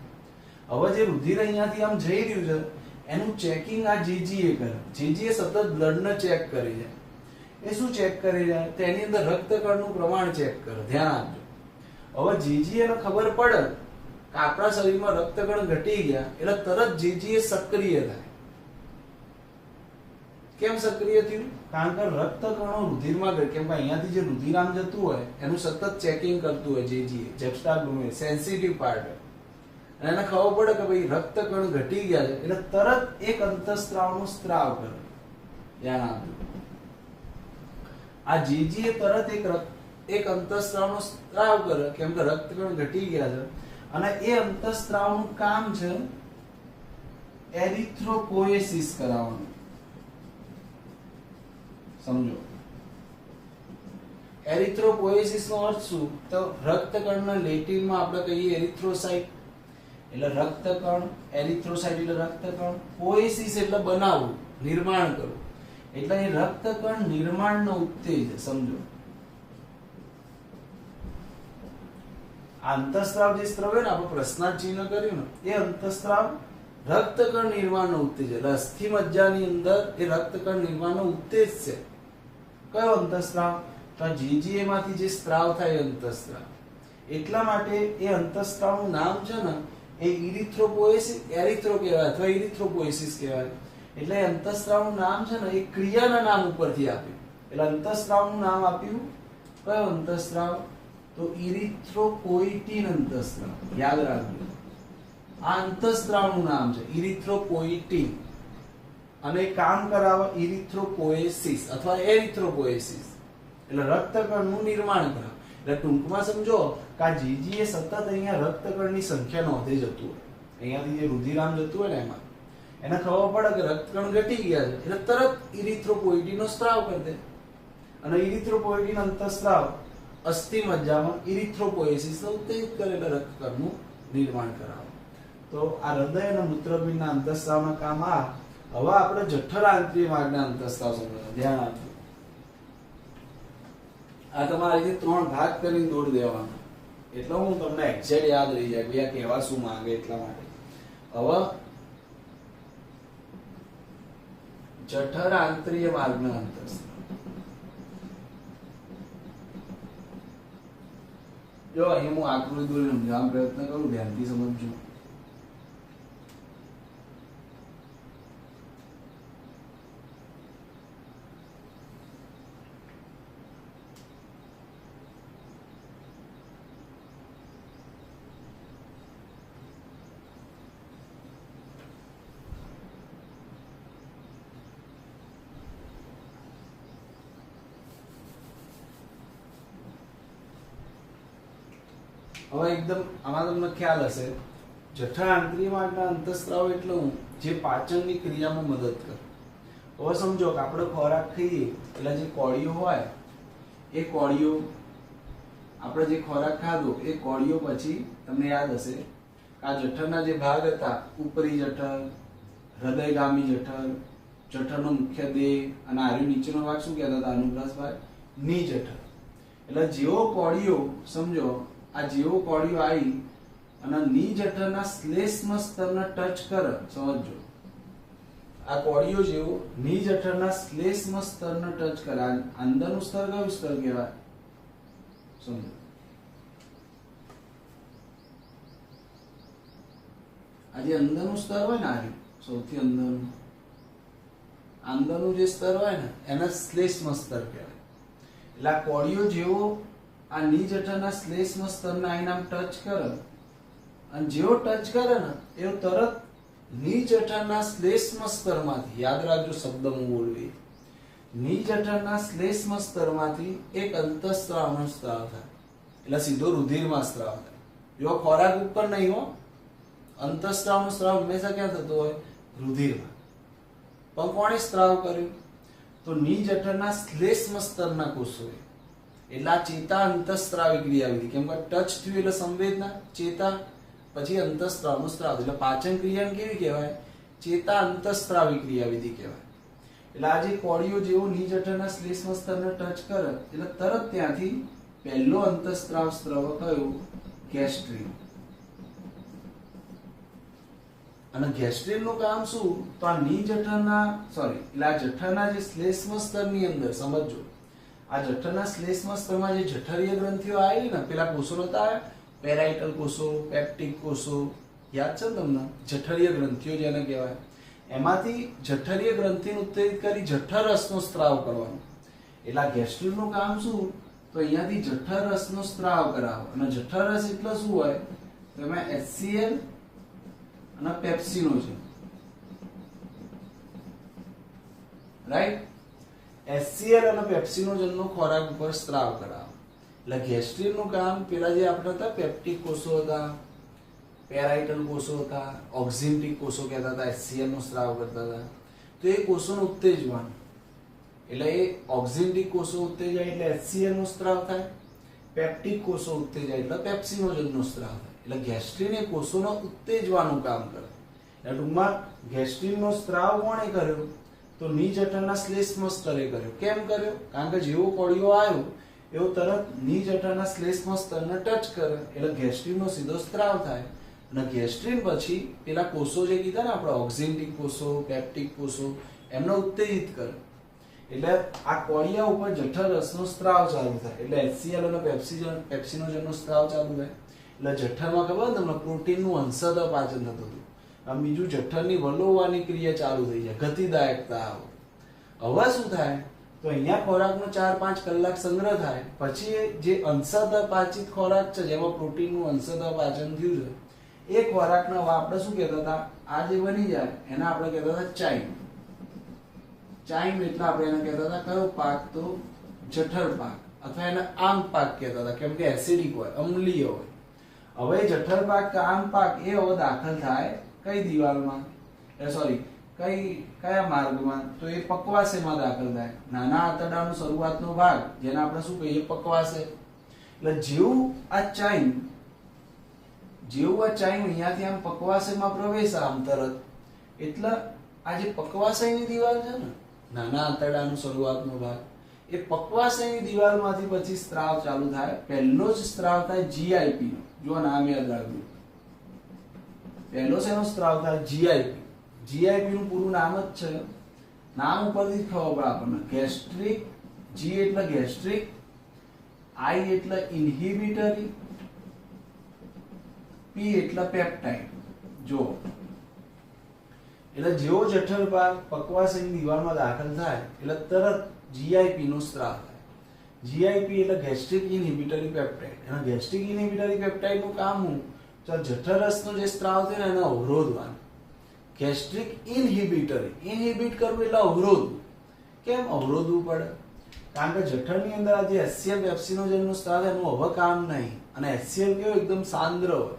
હવે જે રુધિર અહીંયાથી આમ જઈ રહ્યું છે એનું ચેકિંગ આ જીજીએ કરે. જીજીએ સતત બ્લડને ચેક કરી જાય. એ શું ચેક કરી જાય? તો એની અંદર રક્તકણનું પ્રમાણ ચેક કરે. ધ્યાન આપજો. હવે જીજીએ ને ખબર પડે કે આપણા શરીરમાં રક્તકણ ઘટી ગયા એટલે તરત જીજીએ સક્રિય થાય. કેમ સક્રિય થયું? કારણ કે રક્તકણો રુધિરમાં ગયો. કેમ કે અહીંયાથી જે રુધિર આમ જતું હોય એનું સતત ચેકિંગ કરતું હોય જીજીએ, જક્સ્ટા ગ્લોમેરુલર સેન્સિટિવ પાર્ટ. અને એને ખબર પડે કે ભાઈ રક્તકણ ઘટી ગયા છે એટલે તરત એક અંતઃસ્ત્રાવનો સ્ત્રાવ કરે. ધ્યાન આપજો. આ જીજીએ તરત એક અંતઃસ્ત્રાવનો સ્ત્રાવ કરે કેમ કે રક્તકણ ઘટી ગયા છે. અને એ અંતઃસ્ત્રાવનું કામ છે એરિથ્રોપોએસિસ કરાવવાનું. સમજો. એરિથ્રોપોએસિસ નો અર્થ શું? તો રક્તકણના લેટિનમાં આપણે કહીએ એરિથ્રોસાઇટ એટલે રક્તકણ, એરિથ્રોસાઇટ એટલે રક્તકણ, પોએસિસ એટલે બનાવવું, નિર્માણ કરવું. એટલે એ રક્તકણ નિર્માણનો ઉત્તેજક. સમજો. અંતઃસ્ત્રાવ જે સ્ત્રાવ ને આપણે પ્રશ્નાર્થ ચિહ્ન કર્યું ને એ અંતઃસ્ત્રાવ રક્તકણ નિર્માણનો ઉત્તેજક. અસ્થિ મજ્જાની અંદર એ રક્તકણ નિર્માણનો ઉત્તેજ છે. કયો અંતઃસ્ત્રાવ? તો જીજીએ માંથી જે સ્ત્રાવ થાય અંતઃસ્ત્રાવ. એટલા માટે એ અંતઃસ્ત્રાવનું નામ છે ને એ ઇરિથ્રોપોએસિસ, એરિથ્રો કહેવાય અથવા ઇરિથ્રોપોએસિસ કહેવાય. એટલે અંતઃસ્ત્રાવનું નામ છે ને એ ક્રિયાના નામ ઉપરથી આપ્યું. એટલે અંતઃસ્ત્રાવનું નામ આપ્યું કયો અંતઃસ્ત્રાવ? તો તો ઇરિથ્રોપોઇટીન અંતઃસ્ત્રાવ, યાદ રાખજો આ અંતઃસ્ત્રાવનું નામ છે ઇરિથ્રોપોઇટીન, અને કામ કરાવે ઇરિથ્રોપોએસિસ અથવા એરિથ્રોપોએસિસ, એટલે રક્તકણનું નિર્માણ કરાવે. એટલે ટૂંકમાં સમજો કે આ જીજી એ સતત અહીંયા રક્તકણની સંખ્યા નોંધે જતું હોય, અહીંયાથી જે રુધિરામ જતું હોય ને એમાં એને ખબર પડે કે રક્તકણ ઘટી ગયા છે એટલે તરત ઇરિથ્રોપોઇટીનનો સ્ત્રાવ કરી દે, અને ઇરિથ્રોપોઇટીન અંતઃસ્ત્રાવ અસ્થિ મજ્જામાં ઇરિથ્રોપોએસિસ ઉત્તેજિત કરેલા રક્તકણનું નિર્માણ કરાવે. તો આ હૃદય અને મૂત્રપિંડના અંતઃસ્ત્રાવના કામ આ. હવે આપણે જઠર આંતરિય માર્ગના અંતઃસ્ત્રાવ સમજવા ધ્યાન આપજો. આ તમારે જે 3 ભાગ કરીને દોડી દેવાનો, એટલે હું તમને એક્ઝેક્ટ યાદ રહી જાય કે આ કહેવા શું માંગે એટલા માટે. હવે જઠર આંતરિય માર્ગના અંતઃસ્ત્રાવ, જો અહીં હું આકૃતિ દોરીને સમજાવવાનો પ્રયત્ન કરું, ધ્યાનથી સમજજો. હવે એકદમ આમાં તમને ખ્યાલ હશે, જઠર આંતરિય માર્ગના અંતઃસ્ત્રાવ એટલે હું જે પાચનની ક્રિયામાં મદદ કરે. હવે સમજો કે આપણે ખોરાક ખાઈએ એટલે જે કોળીઓ હોય એ કોળીઓ, આપણે જે ખોરાક ખાધો એ કોળીઓ પછી તમને યાદ હશે આ જઠરના જે ભાગ હતા, ઉપરી જઠર, હૃદયગામી જઠર, જઠરનો મુખ્ય દેહ અને આર્ય નીચેનો ભાગ શું કહેતા હતા અનુપ્રાસ ભાગ, ની જઠર. એટલે જેવો કોળીઓ સમજો આ જેવો કોળીઓ આવી અને ની જઠરના શ્લેષ્મ સ્તરને ટચ કરે, સમજો આ કોળીઓ જેવો ની જઠરના શ્લેષ્મ સ્તરને ટચ કરે, અંદરનું સ્તર કયું સ્તર કહેવાય સમજો, આ જે અંદરનું સ્તર હોય ને આ સૌથી અંદરનું જે સ્તર હોય ને એને શ્લેષ્મ સ્તર કહેવાય. એટલે આ કોળીઓ જેવો આ ની જઠરના શ્લેષ્મ સ્તરને આઈને આમ ટચ કરે, અને જેવો ટચ કરે ને એવો તરત ની જઠરના શ્લેષ્મ સ્તરમાંથી, યાદ રાખજો શબ્દ હું બોલું, ની જઠરના શ્લેષ્મ સ્તરમાંથી એક અંતઃસ્ત્રાવનો સ્ત્રાવ થાય, એટલે સીધો રુધિરમાં સ્ત્રાવ થાય. જો ખોરાક ઉપર નહીં હો, અંતઃસ્ત્રાવનો સ્ત્રાવ હંમેશા ક્યાં થતો હોય, રુધિરમાં. પણ કોણે સ્ત્રાવ કર્યો, તો ની જઠરના શ્લેષ્મ સ્તરના કોષોએ. એટલે આ ચેતા અંતઃસ્ત્રાવી ક્રિયાવિધિ, કેમ કે ટચ થયું એટલે સંવેદના, ચેતા, પછી અંતઃસ્ત્રાવનો સ્ત્રાવ. એટલે પાચન ક્રિયાને કેવી કહેવાય, ચેતા અંતઃસ્ત્રાવી ક્રિયાવિધિ કહેવાય. એટલે આ જે કોળીઓ જેવો ની જઠરના શ્લેષ્મ સ્તરને ટચ કરે એટલે તરત ત્યાંથી પહેલો અંતઃસ્ત્રાવ સ્ત્રાવ કયો, ગેસ્ટ્રિન. અને ગેસ્ટ્રિન નું કામ શું, તો આ ની જઠરના એટલે આ જઠરના જે શ્લેષ્મ સ્તરની અંદર સમજો, આ જઠરના શ્લેષ્મ સ્તરમાં જે જઠરીય ગ્રંથિઓ આવી ને, પેલા કોષો નતા, પેરાઇટલ કોષો, પેપ્ટિક કોષો, યાદ છે તમને, જઠરીય ગ્રંથિઓ જેને કહેવાય, એમાંથી જઠરીય ગ્રંથિને ઉત્તેજિત કરી જઠર રસનો સ્ત્રાવ કરવાનો. એટલે આ ગેસ્ટ્રિન નું કામ શું, તો અહીંયાથી જઠર રસનો સ્ત્રાવ કરાવો. અને જઠર રસ એટલે શું હોય, તો એમાં HCl અને પેપ્સિનો છે, રાઈટ. HCl અને પેપ્સિનોજનનો ખોરાક ઉપર સ્ત્રાવ કરાવે. એટલે ગેસ્ટ્રિન નું કામ પેલા જે આપણે હતા પેપ્ટિક કોષો હતા, પેરાઇટલ કોષો હતા, ઓક્ઝિન્ટિક કોષો કહેતા હતા, HCl નો સ્ત્રાવ કરતા હતા, તો એ કોષોને ઉત્તેજવાનું. એટલે એ ઓક્ઝિન્ટિક કોષો ઉત્તેજાય એટલે HCl નો સ્ત્રાવ થાય, પેપ્ટિક કોષો ઉત્તેજાય એટલે પેપ્સિનોજનનો સ્ત્રાવ થાય. એટલે ગેસ્ટ્રિન એ કોષોને ઉત્તેજવાનું કામ કરે. એટલે ટૂંકમાં ગેસ્ટ્રિનનો સ્ત્રાવ કોણે કર્યો, તો ની જઠરના શ્લેષ્મ સ્તરે કર્યો. કેમ કર્યો, કારણ કે જેવો કોળીઓ આવ્યો એવો તરત ની જઠરના શ્લેષ્મ સ્તરને ટચ કરે એટલે ગેસ્ટ્રિનનો સીધો સ્ત્રાવ થાય. અને ગેસ્ટ્રિન પછી પેલા કોષો જે કીધા ને આપણે, ઓક્ઝિન્ટિક કોષો, પેપ્ટિક કોષો, એમને ઉત્તેજિત કરે. એટલે આ કોળિયા ઉપર જઠર રસનો સ્ત્રાવ ચાલુ થાય. એટલે HCl અને પેપ્સિનોજનનો સ્ત્રાવ ચાલુ થાય. એટલે જઠરમાં ખબર તમને પ્રોટીનનું અંશત પાચન થતું હતું. આમ બીજું જઠરની વલોવવાની ક્રિયા ચાલુ થઈ જાય, ગતિદાયકતા આવે. હવે શું થાય, તો અહીંયા ખોરાકનો 4-5 કલાક સંગ્રહ થાય, પછી જે અંશતઃ પાચિત ખોરાક છે જેમાં પ્રોટીનનું અંશતઃ પાચન થયું છે એ ખોરાકના આપણે શું કહેતા હતા, આ જે બની જાય એને આપણે કહેતા હતા ચાઈમ. ચાઈમ એટલે આપણે એને કહેતા હતા કયો પાક, તો જઠર પાક અથવા એને આમ પાક કહેતા હતા, કેમ કે એસિડિક હોય, અમ્લીય હોય. હવે જઠર પાક કે આમ પાક એ હવે દાખલ થાય કઈ દિવાલમાં, કયા માર્ગમાં, તો એ પક્વાશયમાં દાખલ થાય. નાના આંતરડાનો શરૂઆતનો ભાગ જેને આપણે શું કહીએ, પક્વાશય. એટલે જેવું આ ચાઈમ અહીંયાથી આમ પક્વાશયમાં પ્રવેશ આમ તરત, એટલે આ જે પક્વાશયની દિવાલ છે ને, નાના આંતરડાનો શરૂઆતનો ભાગ, એ પક્વાશયની દિવાલમાંથી પછી સ્ત્રાવ ચાલુ થાય. પહેલો જ સ્ત્રાવ થાય જીઆઈપી નો. જો નામ યાદ રાખજો, પહેલો શેનો સ્ત્રાવ થાય, જીઆઈપી. જીઆઈપી નું પૂરું નામ જ છે, નામ ઉપરથી ખબર પડે આપણને, ગેસ્ટ્રિક. જી એટલે ગેસ્ટ્રિક, આઈ એટલે ઇન્હિબિટરી, પી એટલે પેપ્ટાઇડ. જો એટલે જેવો જઠર ભાગ પક્વાશયની દિવાલમાં દાખલ થાય એટલે તરત જીઆઈપી નો સ્ત્રાવ થાય. જીઆઈપી એટલે ગેસ્ટ્રિક ઇન્હિબિટરી પેપ્ટાઇડ. એના ગેસ્ટ્રિક ઇન્હિબિટરી પેપ્ટાઇડ નું કામ શું, તો જઠરરસનો જે સ્ત્રાવ છે ને એને અવરોધવાનો. ગેસ્ટ્રિક ઇન્હિબિટ કરવું એટલે અવરોધવું. કેમ અવરોધવું પડે, કારણ કે જઠરની અંદર આ જે HCl પેપ્સિનોજનનો સ્ત્રાવ એનું હવે કામ નહીં, અને HCl કેવો એકદમ સાંદ્ર હોય,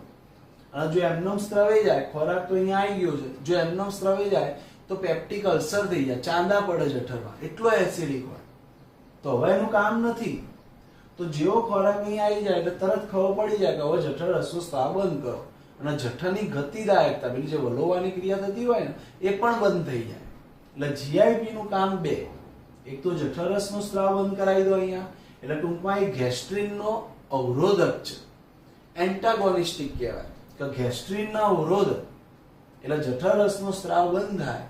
અને જો એમનેમ સ્ત્રવાઈ જાય, ખોરાક તો અહીંયા આવી ગયો છે, જો એમનેમ સ્ત્રવાઈ જાય તો પેપ્ટિક અલ્સર થઈ જાય, ચાંદા પડે જઠરમાં, એટલો એસિડિક હોય. તો હવે એનું કામ નથી. તો જેવો ખોરાક અહીંયા આવી જાય એટલે તરત ખબર પડી જાય કે હવે જઠર રસનો સ્ત્રાવ બંધ કરો, અને જઠરની ગતિદાયકતા, પેલી જે વલોવાની ક્રિયા થતી હોય ને એ પણ બંધ થઈ જાય. એટલે જીઆઈપી નું કામ બે, એક તો જઠરરસનો સ્ત્રાવ બંધ કરાવી દો અહીંયા, એટલે ટૂંકમાં એ ગેસ્ટ્રિનનો અવરોધક છે, એન્ટાગોનિસ્ટિક કહેવાય કે ગેસ્ટ્રિનના અવરોધક. એટલે જઠરરસનો સ્ત્રાવ બંધ થાય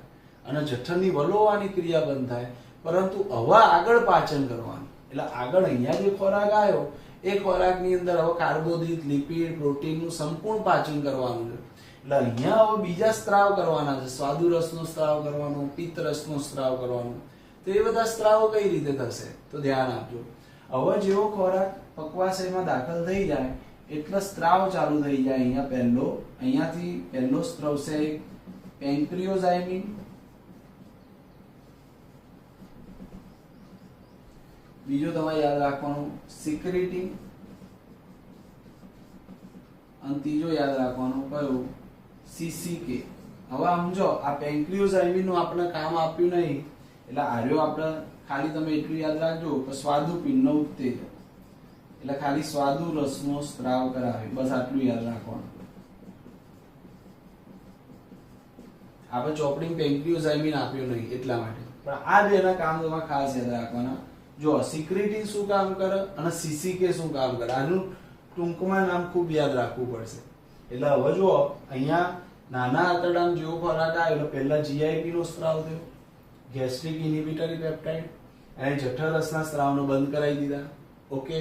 અને જઠરની વલોવાની ક્રિયા બંધ થાય, પરંતુ હવે આગળ પાચન કરવાનું. એટલે આગળ અહીંયા જે ખોરાક આવ્યો એ ખોરાકની અંદર હવે કાર્બોદિત, લિપિડ, પ્રોટીનનું સંપૂર્ણ પાચન કરવાનું છે. એટલે અહીંયા હવે બીજા સ્ત્રાવ કરવાના છે, સ્વાદુરસનો સ્ત્રાવ કરવાનો, પિત્તરસનો સ્ત્રાવ કરવાનો. તો એ બધા સ્ત્રાવો કઈ રીતે થશે, તો ધ્યાન આપજો. હવે જેવો ખોરાક પક્વાશયમાં દાખલ થઈ જાય એટલે સ્ત્રાવ ચાલુ થઈ જાય. અહીંયાથી પહેલો સ્ત્રાવ છે પેન્ક્રિયોઝાઇમિન, બીજો તમારે યાદ રાખવાનું સિક્રેટિન, અને ત્રીજો યાદ રાખવાનો કયો, સીસીકે. હવે સમજો આ પેન્ક્રિયોઝાઇમિન નું આપણે કામ આપ્યું નહીં, એટલે આર્યો આપણે ખાલી તમે એટલું યાદ રાખજો કે સ્વાદુપિંડનો ઉત્તેજક, એટલે ખાલી સ્વાદુ રસનો સ્ત્રાવ કરાવે, બસ આટલું યાદ રાખવાનું. આપણે ચોપડી પેન્ક્રિયોઝાઇમિન આપ્યું નહીં એટલા માટે, પણ આ બેના કામ તમારે ખાસ યાદ રાખવાના. જો સિક્રેટિન શું કામ કરે અને સીસીકે શું કામ કરે, આનું ટૂંકમાં નામ ખૂબ યાદ રાખવું પડશે. એટલે હવે જો અહીંયા નાના આંતરડામાં જેવો ખોરાક આવ્યો એટલે પહેલા જીઆઈપી નો સ્ત્રાવ થયો, ગેસ્ટ્રિક ઇન્હિબિટરી પેપ્ટાઇડ, અને જઠરરસના સ્ત્રાવનો બંધ કરાવી દીધા. ઓકે,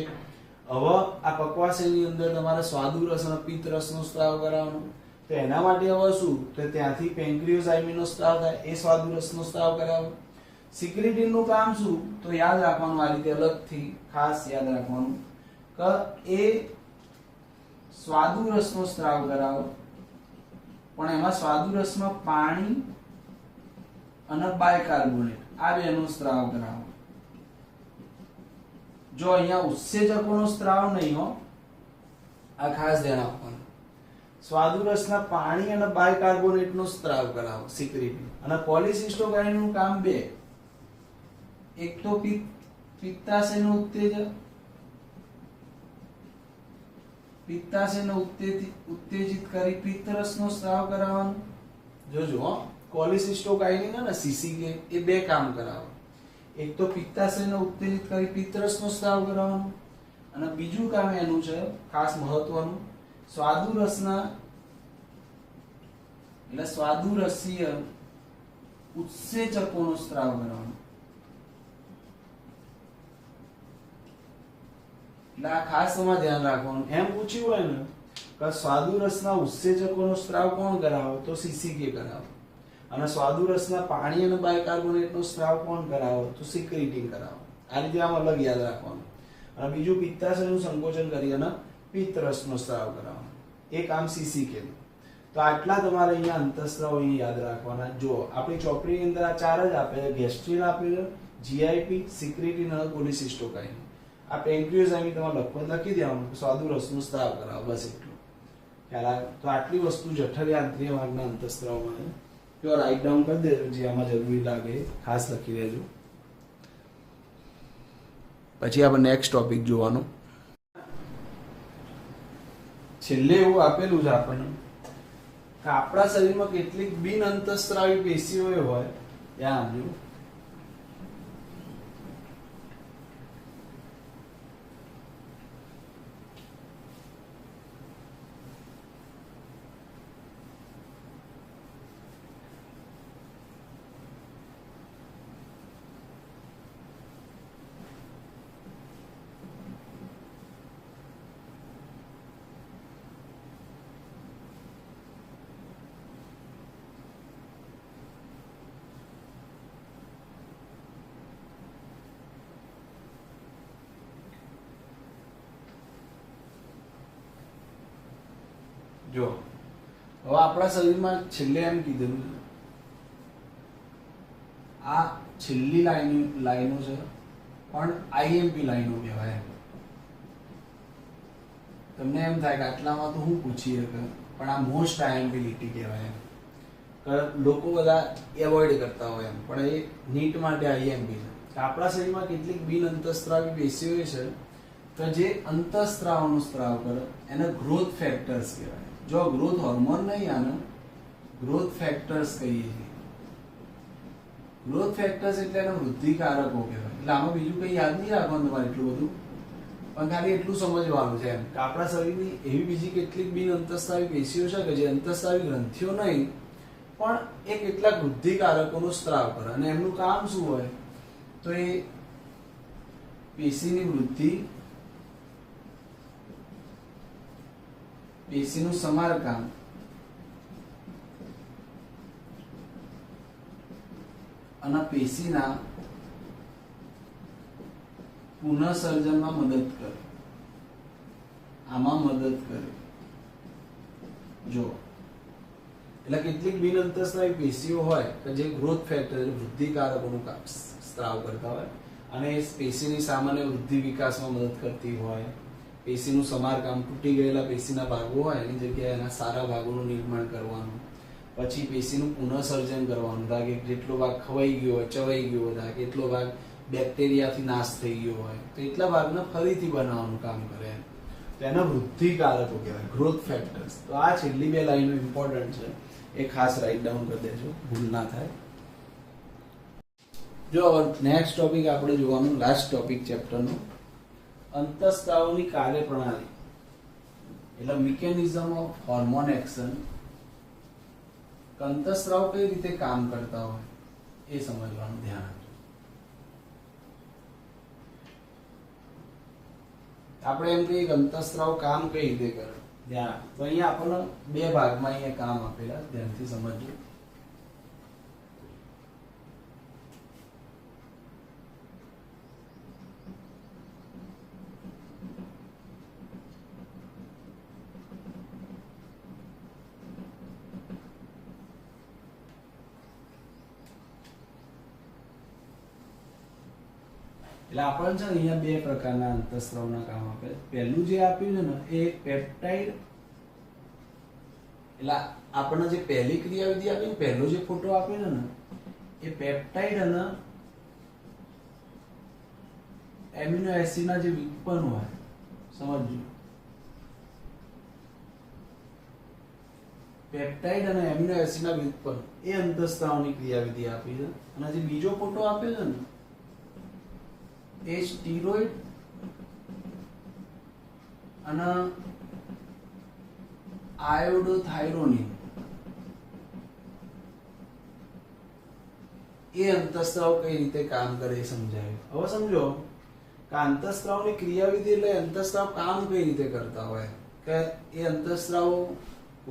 હવે આ પક્વાશયની અંદર તમારે સ્વાદુરસ અને પિત્તરસનો સ્ત્રાવ કરાવવાનો. તો એના માટે હવે શું, તો ત્યાંથી પેન્ક્રિયોઝાઇમિનનો સ્ત્રાવ થાય, એ સ્વાદુરસનો સ્ત્રાવ કરાવો. સિક્રેટિન નું કામ શું, તો યાદ રાખવાનું આ રીતે અલગથી ખાસ યાદ રાખવાનું કે એ સ્વાદુરસનો સ્ત્રાવ કરાવો, પણ એમાં સ્વાદુરસમાં પાણી અને બાયકાર્બોનેટ આ બેનો સ્ત્રાવ કરાવો. જો અહીંયા ઉત્સેચકોનો સ્ત્રાવ નહીં હો, આ ખાસ ધ્યાન આપવાનું. સ્વાદુરસના પાણી અને બાયકાર્બોનેટનો સ્ત્રાવ કરાવો સિક્રેટિન. અને પોલિસિસ્ટોકાઇન નું કામ બે, એક તો પિત્તાશયનો ઉત્તેજક, પિત્તાશયને ઉત્તેજિત કરી પિત્તરસનો સ્ત્રાવ કરાવવાનો. જોજો કોલિસિસ્ટોકાઇનિન અને સીસીકે એ બે કામ કરાવો, એક તો પિત્તાશયને ઉત્તેજિત કરી પિત્તરસનો સ્ત્રાવ કરાવવાનો, અને બીજું કામ એનું છે ખાસ મહત્વનું, સ્વાદુરસના એટલે સ્વાદુરસીય ઉત્સેચકોનો સ્ત્રાવ કરાવવાનો. એટલે આ ખાસ તમારે ધ્યાન રાખવાનું. એમ પૂછ્યું હોય ને કે સ્વાદુરસના ઉત્સેચકોનો સ્ત્રાવ કોણ કરાવે, તો સીસીકે કરાવે. અને સ્વાદુરસના પાણી અને બાયકાર્બોનેટનો સ્ત્રાવ કોણ કરાવો? તો સિક્રેટિંગ કરાવો. આ રીતે આમ અલગ યાદ રાખવાનું. અને બીજું પિત્તાશયનું સંકોચન કરી અને પિત્તરસનો સ્ત્રાવ કરાવો. એ કામ CCK નું. તો આટલા તમારે અહીંયા અંતઃસ્ત્રાવ અહીંયા યાદ રાખવાના. જો આપણી ચોપડીની અંદર આ ચાર જ આપે છે. ગેસ્ટ્રિન આપેલું, GIP, સિક્રેટિન અને કોલિસિસ્ટોકાઇન. આ પેન્ક્રિયોઝાઇમ તમારે લખી દેવાનું, સ્વાદુરસનો સ્ત્રાવ કરાવો, બસ એટલું. ખ્યાલ આવે? તો આટલી વસ્તુ જઠરી આંતરિય ભાગના અંતઃસ્ત્રાવમાં છે. તો રાઇટ ડાઉન કરી દેજો, જે આમાં જરૂરી લાગે ખાસ લખી દેજો. પછી આપણે નેક્સ્ટ ટોપિક જોવાનો. છેલ્લે એવું આપેલું છે આપણને કે આપણા શરીરમાં કેટલીક બિન અંતઃસ્ત્રાવી પેશીઓ હોય, ત્યાં આવજો. જો હવે આપણા શરીરમાં છેલ્લે એમ કીધેલું છે, આ છેલ્લી લાઈનો છે પણ IMP લાઈનો કહેવાય. તમને એમ થાય કે આટલામાં તો હું પૂછી શકે, પણ આ મોસ્ટ IMP લીટી કહેવાય. લોકો બધા એવોઇડ કરતા હોય એમ, પણ એ નીટ માટે IMP છે. આપણા શરીરમાં કેટલીક બિન અંતઃસ્ત્રાવી પેશીઓ છે કે જે અંતઃસ્ત્રાવનો સ્ત્રાવ કરે, એને ગ્રોથ ફેક્ટર્સ કહેવાય. જો ગ્રોથ હોર્મોન નહીં, આને ગ્રોથ ફેક્ટર્સ કહીએ છીએ. ગ્રોથ ફેક્ટર્સ એટલે એના વૃદ્ધિકારકો કહેવાય. એટલે આમાં બીજું કંઈ યાદ નહીં રાખવાનું તમારે એટલું બધું, પણ ખાલી એટલું સમજવાનું છે એમ કે આપણા શરીરની એવી બીજી કેટલીક બિન અંતઃસ્ત્રાવી પેશીઓ છે કે જે અંતઃસ્ત્રાવી ગ્રંથિઓ નહીં, પણ એ કેટલાક વૃદ્ધિકારકોનો સ્ત્રાવ કરે. અને એમનું કામ શું હોય? તો એ પેશીની વૃદ્ધિ, પેશીનું સમારકામ અને પેશીના પુનઃસર્જનમાં મદદ કરે. આમાં મદદ કરે. જો એટલે કેટલીક બિન અંતઃસ્ત્રાવી પેશીઓ હોય કે જે ગ્રોથ ફેક્ટર વૃદ્ધિકારકોનું સ્ત્રાવ કરતા હોય અને એ પેશીની સામાન્ય વૃદ્ધિ વિકાસમાં મદદ કરતી હોય. પેશીનું સમારકામ, તૂટી ગયેલા પેશીના ભાગો હોય એની જગ્યાએ એના સારા ભાગોનું નિર્માણ કરવાનું. પછી પેશીનું પુનઃસર્જન કરવાનું. ધારો કે જેટલો ભાગ ખવાઈ ગયો હોય, ચવાઈ ગયો હોય, કેટલો ભાગ બેક્ટેરિયાથી નાશ થઈ ગયો હોય, તો એટલા ભાગને ફરીથી બનાવવાનું કામ કરે. તો એના વૃદ્ધિકારકો કહેવાય, ગ્રોથ ફેક્ટર્સ. તો આ છેલ્લી બે લાઈનો ઇમ્પોર્ટન્ટ છે, એ ખાસ રાઇટ ડાઉન કરી દેજો, ભૂલ ના થાય. જો નેક્સ્ટ ટોપિક આપણે જોવાનું, લાસ્ટ ટોપિક ચેપ્ટરનો, અંતઃસ્ત્રાવની કાર્યપ્રણાલી એટલે મિકેનિઝમ ઓફ હોર્મોન એક્શન. અંતઃસ્ત્રાવ કઈ રીતે કામ કરતા હોય એ સમજવાનું ધ્યાન આપજો. આપણે એમ કહીએ કે અંતઃસ્ત્રાવ કામ કઈ રીતે કરે, ધ્યાન. તો અહીંયા આપણને બે ભાગમાં અહીંયા કામ આપેલા, ધ્યાનથી સમજજો. એટલે આપણને છે ને અહીંયા બે પ્રકારના અંતઃસ્ત્રાવના કામ આપે. પહેલું જે આપ્યું છે ને એ પેપ્ટાઇડ, એટલે આપણને જે પહેલી ક્રિયાવિધિ આપી, પહેલો જે ફોટો આપ્યો છે ને એ પેપ્ટાઇડ અને એમિનો એસિડના જે વ્યુત્પન્ન હોય, સમજજો. પેપ્ટાઇડ અને એમિનો એસિડના વ્યુત્પન્ન એ અંતઃસ્ત્રાવની ક્રિયાવિધિ આપી છે. અને જે બીજો ફોટો આપ્યો છે ને એ સ્ટીરોઇડ અને આયોડોથાયરોનિન એ અંતઃસ્ત્રાવ કઈ રીતે કામ કરે એ સમજાયું. હવે સમજો કે અંતઃસ્ત્રાવની ક્રિયાવિધિ એટલે અંતઃસ્ત્રાવ કામ કઈ રીતે કરતા હોય, કે એ અંતઃસ્ત્રાવો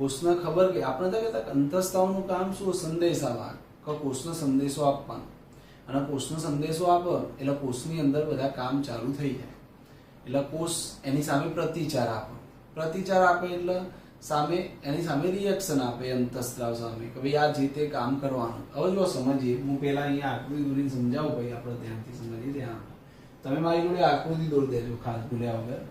કોષને ખબર કે આપણે તો કહેતા અંતઃસ્ત્રાવનું કામ શું? સંદેશાવાહક. કે કોષને સંદેશો આપવાનો, અને કોષનો સંદેશો આપે એટલે કોષની અંદર બધા કામ ચાલુ થઈ જાય. એટલે કોષ એની સામે પ્રતિચાર આપે. પ્રતિચાર આપે એટલે સામે એની સામે રિએક્શન આપે અંતઃસ્ત્રાવ સામે, કે ભાઈ આ જે તે કામ કરવાનું. હવે જો સમજીએ, હું પહેલા અહીંયા આકૃતિ દોરીને સમજાવું, ભાઈ આપણે ધ્યાનથી સમજીએ. ધ્યાન તમે મારી જોડે આકૃતિ દોરી દેજો ખાસ ભૂલ્યા વગર.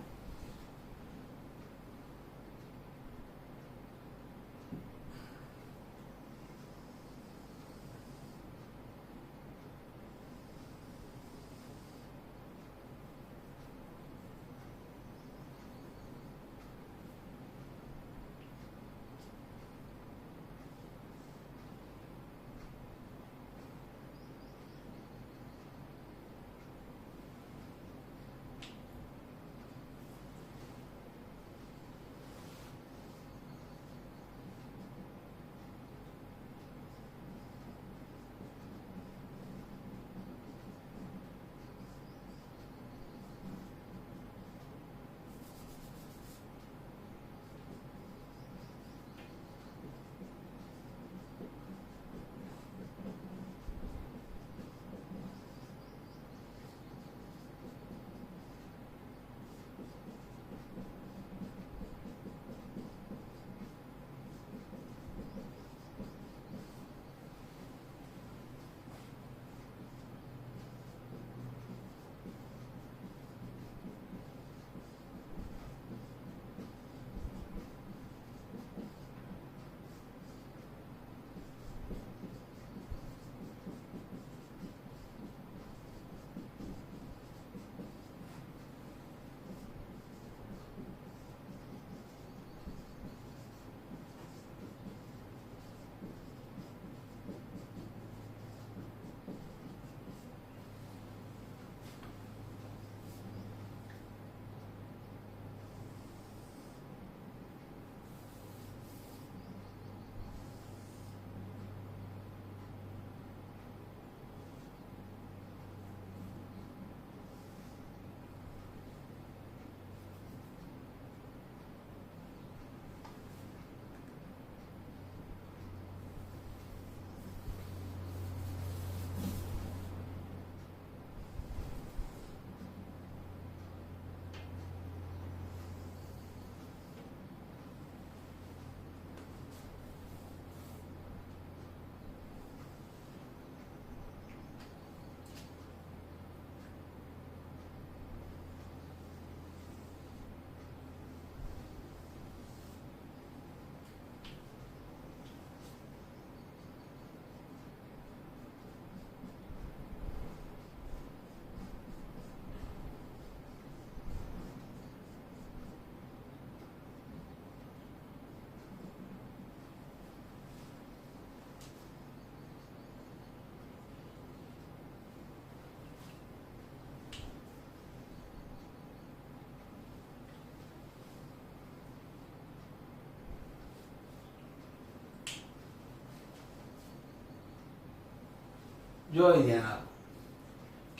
જો ધ્યાન આપો,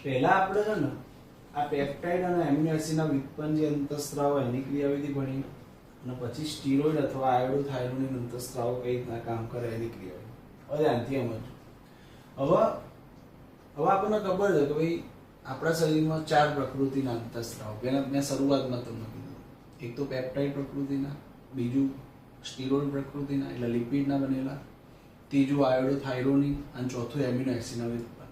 પહેલા આપણે છે ને આ પેપ્ટાઇડ અને એમિનો એસિડના વ્યુત્પન્ન જે અંતઃસ્ત્રાવ એની ક્રિયાવિધિ ભણી, અને પછી સ્ટીરોઇડ અથવા આયોડોથાયરોનિન અંતઃસ્ત્રાવ કઈ રીતના કામ કરે એની ક્રિયાવિધિ. હવે ધ્યાનથી સમજો. હવે આપણને ખબર છે કે ભાઈ આપણા શરીરમાં 4 પ્રકૃતિના અંતઃસ્ત્રાવ મેં શરૂઆતમાં તમને કીધું. એક તો પેપ્ટાઇડ પ્રકૃતિના, બીજું સ્ટીરોઇડ પ્રકૃતિના એટલે લિપિડના બનેલા, ત્રીજું આયોડોથાયરોનિન, અને ચોથું એમિનો એસિડના વ્યુત્પન્ન.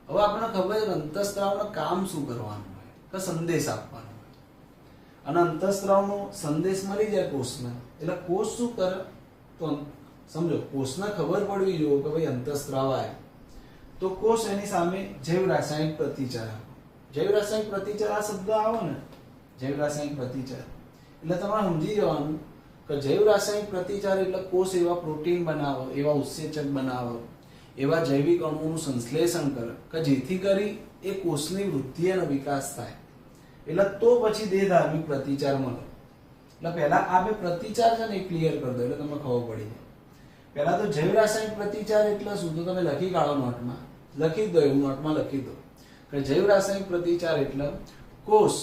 હવે આપણને ખબર છે કે અંતઃસ્ત્રાવનું કામ શું કરવાનું હોય, કે સંદેશ આપવાનો હોય. અને અંતઃસ્ત્રાવનો સંદેશ મળી જાય કોષને, એટલે કોષ શું કરે? તો સમજો, કોષને ખબર પડવી જોઈએ કે ભાઈ અંતઃસ્ત્રાવ આવ્યો, તો કોષ એની સામે જૈવ રાસાયણિક પ્રતિચાર આપે. જૈવ રાસાયણિક પ્રતિચાર આ શબ્દ આવો ને, જૈવ રાસાયણિક પ્રતિચાર, એટલે તમારે સમજી જવાનું કે જૈવ રાસાયણિક પ્રતિચાર એટલે કોષ એવા પ્રોટીન બનાવે, એવા ઉત્સેચક બનાવે, એવા જૈવિક અણુઓનું સંશ્લેષણ કરે કે જેથી કરી એ કોષની વૃદ્ધિ અને વિકાસ થાય. એટલે તો પછી દેહધાર્મિક પ્રતિચાર મળે. એટલે પહેલા આ બે પ્રતિચાર છે ને એ ક્લિયર કરી દો એટલે તમને ખબર પડી જાય. પહેલા તો જૈવ રાસાયણિક પ્રતિચાર એટલે શું, તો તમે લખી કાઢો નોટમાં, લખી દો, એવું નોટમાં લખી દો કે જૈવ રાસાયણિક પ્રતિચાર એટલે કોષ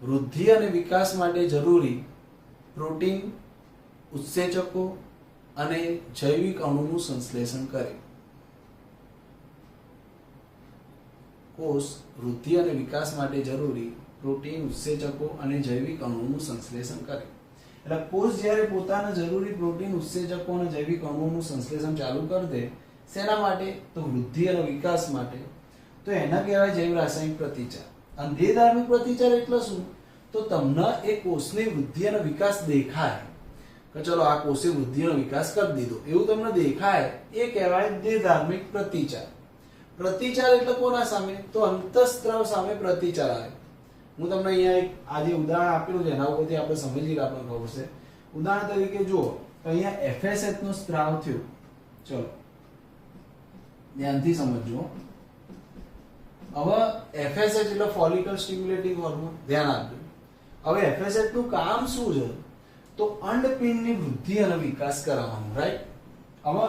વૃદ્ધિ અને વિકાસ માટે જરૂરી પ્રોટીન, ઉત્સેચકો અને જૈવિક અણુનું સંશ્લેષણ કરે. કોષ વૃદ્ધિ અને વિકાસ માટે જરૂરી પ્રોટીન, ઉત્સેચકો અને જૈવિક અણુઓનું સંશ્લેષણ કરે. એટલે કોષ જ્યારે પોતાના જરૂરી પ્રોટીન, ઉત્સેચકો અને જૈવિક અણુઓનું સંશ્લેષણ ચાલુ કરી દે, શેના માટે? તો વૃદ્ધિ અને વિકાસ માટે. તો એના કહેવાય જૈવ રાસાયણિક પ્રતિચાર. અને દેહધાર્મિક પ્રતિચાર એટલે શું? તો તમને એ કોષની વૃદ્ધિ અને વિકાસ દેખાય કે ચલો આ કોષે વૃદ્ધિ અને વિકાસ કરી દીધો, એવું તમને દેખાય, એ કહેવાય દેહધાર્મિક પ્રતિચાર. પ્રતિચાર એટલે કોના સામે? તો અંતઃસ્ત્રાવ સામે પ્રતિચાર આવે. હું તમને અહીંયા એક આજે ઉદાહરણ આપેલું છે, એના ઉપરથી આપણે સમજી આપણને ખબર છે. ઉદાહરણ તરીકે જુઓ, અહીંયા FSH નો સ્ત્રાવ થયો. ચલો ધ્યાનથી સમજજો. હવે FSH એટલે ફોલિકલ સ્ટિમ્યુલેટિંગ હોર્મોન, ધ્યાન આપજો. હવે FSH નું કામ શું છે? તો અંડપિંડની વૃદ્ધિ અને વિકાસ કરાવવાનું, રાઈટ? હવે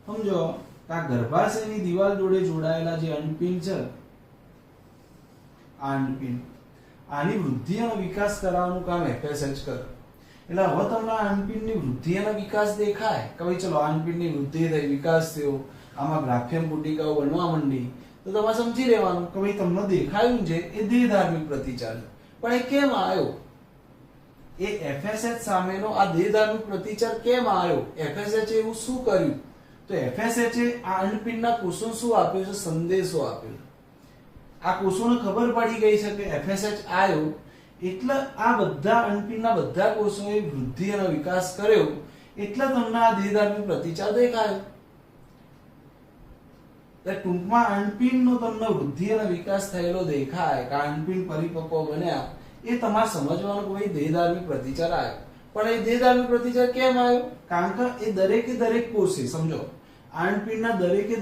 સમજો આ ગર્ભાશયની દિવાલ જોડે જોડાયેલા જે અંડપિંડ છે, આ અંડપિંડ, આની વૃદ્ધિ અને વિકાસ કરાવવાનું કામ FSH કરે. એટલે હવે તમને આ અંડપિંડની વૃદ્ધિ અને વિકાસ દેખાય કે ભાઈ ચલો અંડપિંડની વૃદ્ધિ થઈ, વિકાસ થયો, આમાં ગ્રાફિયમ પુટિકાઓ બનવા માંડી, તો તમારે સમજી લેવાનું કે ભાઈ તમને દેખાયું છે એ દેહધાર્મિક પ્રતિચાર છે. પણ એ કેમ આવ્યો? એ FSH સામેનો આ દેહધાર્મિક પ્રતિચાર કેમ આવ્યો? FSH એવું શું કર્યું? તો FSH આ અંડપિંડના કોષોને શું આપ્યો છે? સંદેશો આપ્યો છે. આ કોષોને ખબર પડી ગઈ છે કે FSH આવ્યો, એટલે આ બધા અંડપિંડના બધા કોષોએ વૃદ્ધિ અને વિકાસ કર્યો, એટલે તમને આ દેહધાર્મિક પ્રતિચાર દેખાયો. ટૂંકમાં અંડપિંડનો તમને વૃદ્ધિ અને વિકાસ થયેલો દેખાય કે અંડપિંડ પરિપક્વ બન્યા, એ તમારે સમજવાનું કોઈ દેહધાર્મિક પ્રતિચાર આવ્યો. પણ એ દેહધાર્મિક પ્રતિચાર કેમ આવ્યો? કારણ કે એ દરેકે દરેક કોષે, સમજો અંડપિંડના દરેકે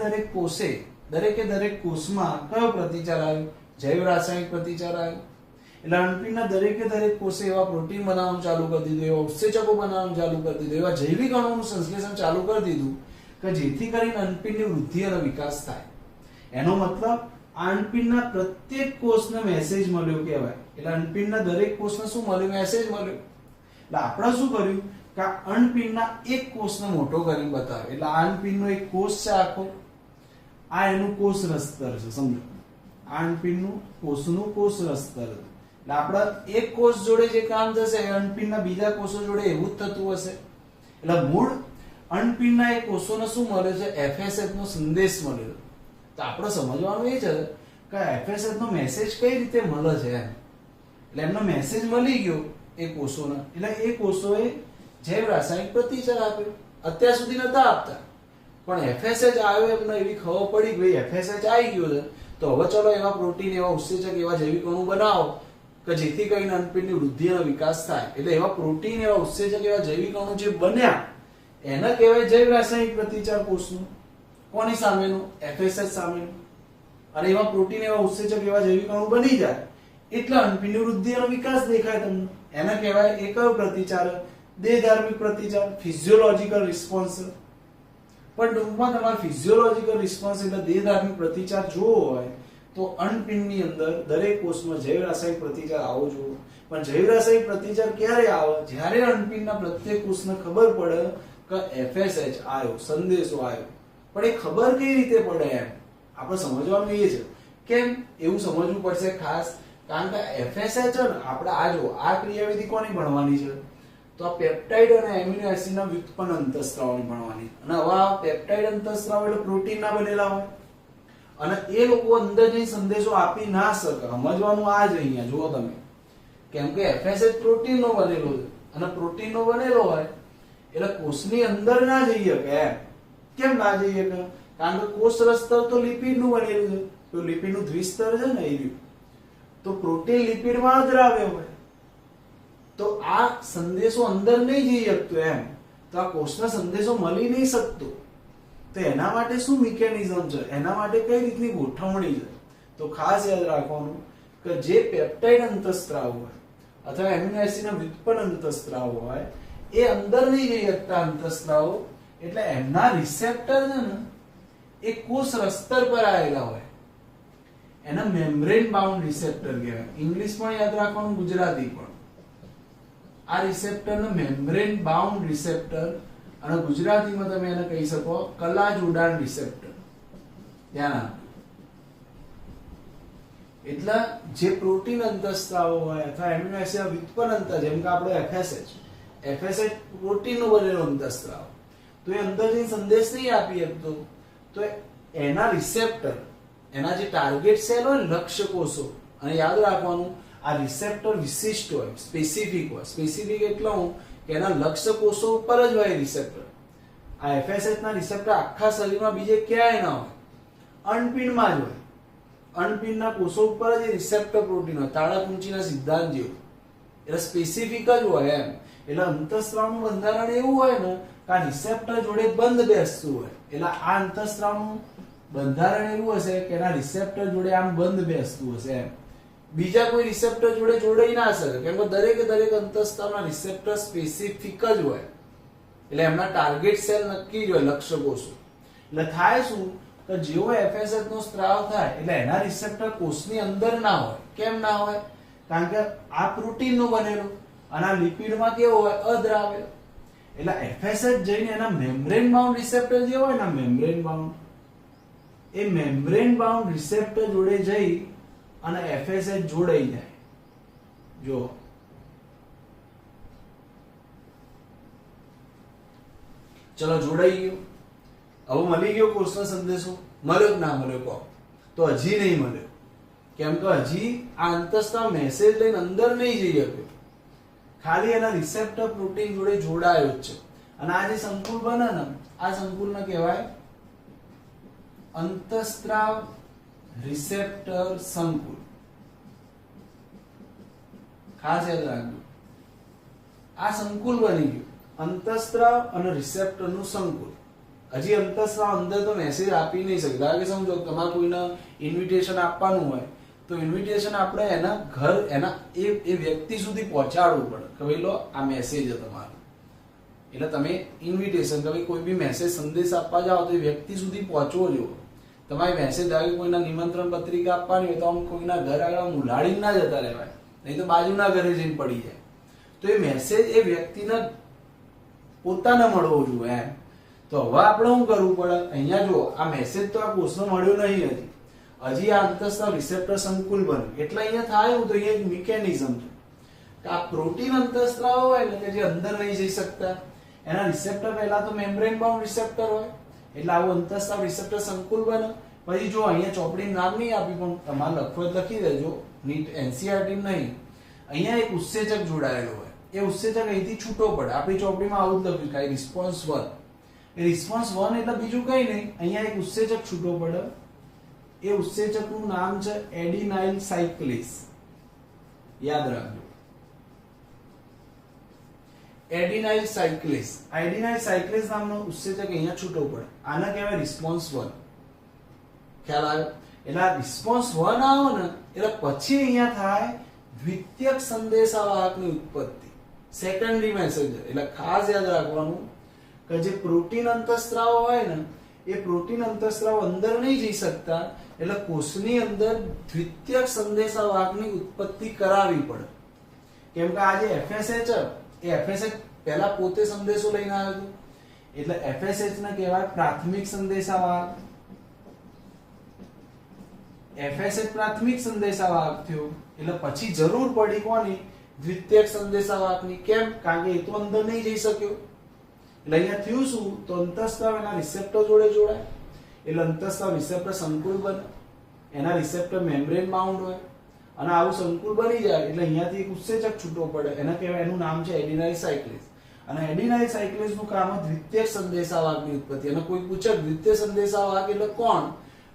દરેક કોષમાં કયો પ્રતિચાર આવ્યો? જૈવ રાસાયણિક પ્રતિચાર આવ્યો. એટલે અંડપિંડના દરેકે દરેક કોષે એવા પ્રોટીન બનાવવાનું ચાલુ કરી દીધું, એવા ઉત્સેચકો બનાવવાનું ચાલુ કરી દીધું, એવા જૈવિક અણુઓનું સંશ્લેષણ ચાલુ કરી દીધું કે જેથી કરીને અંડપિંડની વૃદ્ધિ અને વિકાસ થાય. એનો મતલબ અંડપિંડના પ્રત્યેક કોષને મેસેજ મળ્યો કહેવાય. એટલે અંડપિંડના દરેક કોષને શું મળ્યું? મેસેજ મળ્યો. એટલે આપણે શું કર્યું કે અંડપિંડના એક કોષને મોટો કરીને બતાવ્યો. એટલે અંડપિંડનો એક કોષ છે આખો, આ એનું કોષ રસ્તર છે. સમજો અંડપિંડનું કોષનું કોષ રસ્તર. એટલે આપણા એક કોષ જોડે જે કામ થશે અંડપિંડના બીજા કોષો જોડે એવું જ થતું હશે. એટલે મૂળ અંડપિંડના એ કોષોને શું મળ્યો છે? FSH નો સંદેશ મળ્યો. તો આપણે સમજવાનું એ છે કે FSH નો મેસેજ કઈ રીતે મળે છે એમ. એટલે એમનો મેસેજ મળી ગયો એ કોષોને, એટલે એ કોષોએ જૈવ રાસાયણિક પ્રતિચાર આપ્યો. અત્યાર સુધી નતા આપતા, પણ FSH આવ્યો એમને એવી ખબર પડી કે ભાઈ FSH આવી ગયો છે, તો હવે ચલો એવા પ્રોટીન, એવા ઉત્સેચક, એવા જૈવિક અણુ બનાવો કે જેથી કરીને અંડપિંડની વૃદ્ધિ અને વિકાસ થાય. એટલે એવા પ્રોટીન, એવા ઉત્સેચક, એવા જૈવિક અણુ જે બન્યા એને કહેવાય જૈવ રાસાયણિક પ્રતિચાર કોષનું. કોની સામેનું? FSH સામેનું. અને એવા પ્રોટીન, એવા ઉત્સેચક, એવા જૈવિક અણુ બની જાય એટલે અંડપિંડની વૃદ્ધિ અને વિકાસ દેખાય તમને. એને કહેવાય એક પ્રતિચાર, દેહધાર્મિક પ્રતિચાર, ફિઝિયોલોજીકલ રિસ્પોન્સ. પણ ટૂંકમાં તમારે ફિઝિયોલોજીકલ રિસ્પોન્સ એટલે દેહધાર્મિક પ્રતિચાર જોવો હોય તો અંડપિંડની અંદર દરેક કોષમાં જૈવ રાસાયણિક પ્રતિચાર આવો જોઈએ. પણ જૈવ રાસાયણિક પ્રતિચાર ક્યારે આવે? જ્યારે અંડપિંડના પ્રત્યેક કોષને ખબર પડે કે FSH આવ્યો, સંદેશો આવ્યો. પણ એ ખબર કઈ રીતે પડે એમ આપણે સમજવાનું એ છે. કેમ એવું સમજવું પડશે ખાસ? કારણ કે FSH છે ને, આપણે આ જો આ ક્રિયાવિધિ કોની ભણવાની છે? તો આ પેપ્ટાઇડ અને એમિનો એસિડના વ્યુત્પન્ન અંતઃસ્ત્રાવની ભણવાની. અને હવે આ પેપ્ટાઇડ અંતઃસ્ત્રાવ એટલે પ્રોટીનના બનેલા હોય, અને એ લોકો અંદર જઈ સંદેશો આપી ના શકે. સમજવાનું આ જ અહીંયા જુઓ તમે, કેમ કે FSH પ્રોટીનનો બનેલો છે, અને પ્રોટીનનો બનેલો હોય એટલે કોષની અંદર ના જઈ શકે એમ. કેમ ના જઈ શકે? કારણ કે કોષ રસ્તર તો લિપિડનું બનેલું છે. તો લિપિડનું દ્વિસ્તર છે ને એ રહ્યું, તો પ્રોટીન લિપિડમાં દ્રાવ્ય હોય, તો આ સંદેશો અંદર નહીં જઈ શકતો એમ. તો આ કોષનો સંદેશો મળી નહીં શકતો. તો એના માટે શું મિકેનિઝમ છે? એના માટે કઈ રીતની ગોઠવણી છે? તો ખાસ યાદ રાખવાનું કે જે પેપ્ટાઇડ અંતઃસ્ત્રાવ હોય અથવા એમિનો એસિડના વ્યુત્પન્ન અંતઃસ્ત્રાવ હોય એ અંદર નહીં જઈ શકતા અંતઃસ્ત્રાવો. એટલે એમના રિસેપ્ટર છે ને એ કોષ રસ્તર પર આવેલા હોય, એના મેમ્બ્રેન બાઉન્ડ રિસેપ્ટર કહેવાય. ઇંગ્લિશ પણ યાદ રાખવાનું, ગુજરાતી પણ. આ રિસેપ્ટરને મેમ્બ્રેન બાઉન્ડ રિસેપ્ટર, અને ગુજરાતીમાં તમે એને કહી શકો કલા જોડાણ રિસેપ્ટર. ધ્યાન આપો. એટલે જે પ્રોટીન અંતઃસ્ત્રાવો હોય અથવા એમિનો એસિડ વ્યુત્પન્ન અંતર, જેમ કે આપણો FSH પ્રોટીનનો બનેલો અંતઃસ્ત્રાવ, તો એ અંદર જઈને સંદેશ નહીં આપી શકતો, તો એના રિસેપ્ટર, એના જે ટાર્ગેટ સેલ હોય લક્ષ્ય કોષો, અને યાદ રાખવાનું આ રિસેપ્ટર વિશિષ્ટ હોય, સ્પેસિફિક હોય. સ્પેસિફિક એટલે હું કે એના લક્ષ્ય કોષો ઉપર જ હોય રિસેપ્ટર. આ FSH ના રિસેપ્ટર આખા શરીરમાં બીજે ક્યાંય ના હોય, અનપિંડમાં જ હોય. અનપિંડના કોષો ઉપર જ રિસેપ્ટર પ્રોટીન હોય, તાળાકુંચીના સિદ્ધાંત જેવું. એટલે સ્પેસિફિક જ હોય એમ. એટલે અંતઃસ્ત્રાવનું બંધારણ એવું હોય ને કે આ રિસેપ્ટર જોડે બંધ બેસતું હોય. એટલે આ અંતઃસ્ત્રાવનું બંધારણ એવું હશે કે એના રિસેપ્ટર જોડે આમ બંધ બેસતું હશે એમ. બીજા કોઈ રિસેપ્ટર જોડે જોડાઈ ના શકે, કેમ કે દરેક અંતઃસ્ત્રાવના રિસેપ્ટર સ્પેસિફિક જ હોય. એટલે એમના ટાર્ગેટ સેલ નક્કી જ હોય, લક્ષ્ય કોષો. એટલે થાય શું કે જેવો FSH નો સ્ત્રાવ થાય એટલે એના રિસેપ્ટર કોષની અંદર ના હોય. કેમ ના હોય? કારણ કે આ પ્રોટીન નો બનેલો, અને આ લિપિડમાં કેવો હોય? અદ્રાવ્ય. એટલે FSH જઈને એના મેમ્બ્રેન બાઉન્ડ રિસેપ્ટર જે હોય ને, મેમ્બ્રેન બાઉન્ડ, એ મેમ્બ્રેન બાઉન્ડ રિસેપ્ટર જોડે જઈ અને FSH જોડાઈ જાય. જો ચલો જોડાઈ ગયો. હવે મળી ગયો કોષનો સંદેશો. મળ્યો કે ના મળ્યો કહો? તો હજી નહીં મળ્યો. કેમ કે હજી આ અંતઃસ્ત્રાવ મેસેજ લઈને અંદર નહીં જઈ શક્યો, ખાલી એના રિસેપ્ટર પ્રોટીન જોડે જોડાયો જ છે. અને આ જે સંકુલ બને ને, આ સંકુલને કહેવાય અંતઃસ્ત્રાવ રિસેપ્ટર સંકુલ. ખાસ યાદ રાખજો, આ સંકુલ બની ગયું, અંતઃસ્ત્રાવ અને રિસેપ્ટર નું સંકુલ. હજી અંતઃસ્ત્રાવ અંદર તો મેસેજ આપી નહીં શકતા. કે સમજો તમારે કોઈને ઇન્વિટેશન આપવાનું હોય તો ઇન્વિટેશન આપણે એના ઘર, એના એ વ્યક્તિ સુધી પહોંચાડવું પડે કે ભાઈ લો આ મેસેજ છે તમારો. એટલે તમે ઇન્વિટેશન, કે ભાઈ કોઈ બી મેસેજ સંદેશ આપવા જાઓ તો એ વ્યક્તિ સુધી પહોંચવો જોઈએ. તમારી મેસેજ આવી કોઈના નિમંત્રણ પત્રિકા આપવાની હોય તો આમ કોઈના ઘર આગળ ઉલાડીને ના જતા રહેવાય, નહીં તો બાજુના ઘરે જઈને પડી જાય. તો એ મેસેજ એ વ્યક્તિને પોતાને મળવો જોઈએ એમ. તો હવે આપણે શું કરવું પડે? અહીંયા જો આ મેસેજ તો આ કોષને મળ્યો નહીં હજી આ અંતઃસ્ત્રાવ રિસેપ્ટર સંકુલ બને. એટલે અહીંયા થાય તો અહીંયા એક મિકેનિઝમ છે કે આ પ્રોટીન અંતઃસ્ત્રાવ હોય ને કે જે અંદર નહીં જઈ શકતા, એના રિસેપ્ટર પહેલા તો મેમ્બ્રેન બાઉન્ડ રિસેપ્ટર હોય, એટલે આવું અંતઃસ્ત્રાવ રિસેપ્ટર સંકુલ બને. પછી જો અહીંયા ચોપડી નામ નહીં આપી પણ તમારે લખવું લખી દેજો, નીટ NCERT નહીં. અહીંયા એક ઉત્સેચક જોડાયેલો હોય, એ ઉત્સેચક અહીંથી છૂટો પડે. આપણી ચોપડીમાં આવું જ લખ્યું કે રિસ્પોન્સ 1. એ રિસ્પોન્સ 1 એટલે બીજું કઈ નહીં, અહીંયા એક ઉત્સેચક છૂટો પડે. એ ઉત્સેચકનું નામ છે એડિનાઇલ સાયક્લેસ. યાદ રાખજો, એડિનાઇલ સાયક્લેસ. એડિનાઇલ સાયક્લેસ નામનો ઉત્સેચક અહીંયા છૂટો પડે. આને કહેવાય રિસ્પોન્સ 1. ખ્યાલ આવ્યો? એટલે આ રિસ્પોન્સ 1 આવો ને એટલે પછી અહીંયા થાય દ્વિતીયક સંદેશાવાહકની ઉત્પત્તિ, સેકન્ડરી મેસેન્જર. એટલે ખાસ યાદ રાખવાનું કે જે પ્રોટીન અંતઃસ્ત્રાવ હોય ને, એ પ્રોટીન અંતઃસ્ત્રાવ અંદર નહીં જઈ શકતા, એટલે કોષની અંદર દ્વિતીયક સંદેશાવાહકની ઉત્પત્તિ કરાવવી પડે. કેમ કે આ જે FSH, એ FSH પહેલા પોતે સંદેશો લઈને આવ્યો હતો, એટલે FSH ને કહેવાય પ્રાથમિક સંદેશાવાહક. FSH પ્રાથમિક સંદેશાવાહક થયો એટલે પછી જરૂર પડી કોની? દ્વિતીયક સંદેશાવાહકની. કેમ? કારણ કે એ તો અંદર નહીં જઈ શક્યો. એટલે અહીંયા થયું શું? તો અંતઃસ્ત્રાવ એના રિસેપ્ટર જોડે જોડાય, એટલે અંતઃસ્ત્રાવ રિસેપ્ટર સંકુલ બને. એના રિસેપ્ટર મેમ્બ્રેન બાઉન્ડ હોય, અને આવું સંકુલ બની જાય એટલે અહીંયાથી એક ઉત્સેચક છૂટો પડે. એને કહેવાય, એનું નામ છે એડિનાઇલ સાયક્લેસ. અને એડિનાઇલ સાયક્લેસ નું કામ દ્વિતીયક સંદેશાવાહકની ઉત્પત્તિ. અને કોઈ પૂછે દ્વિતીય સંદેશાવાહક એટલે કોણ?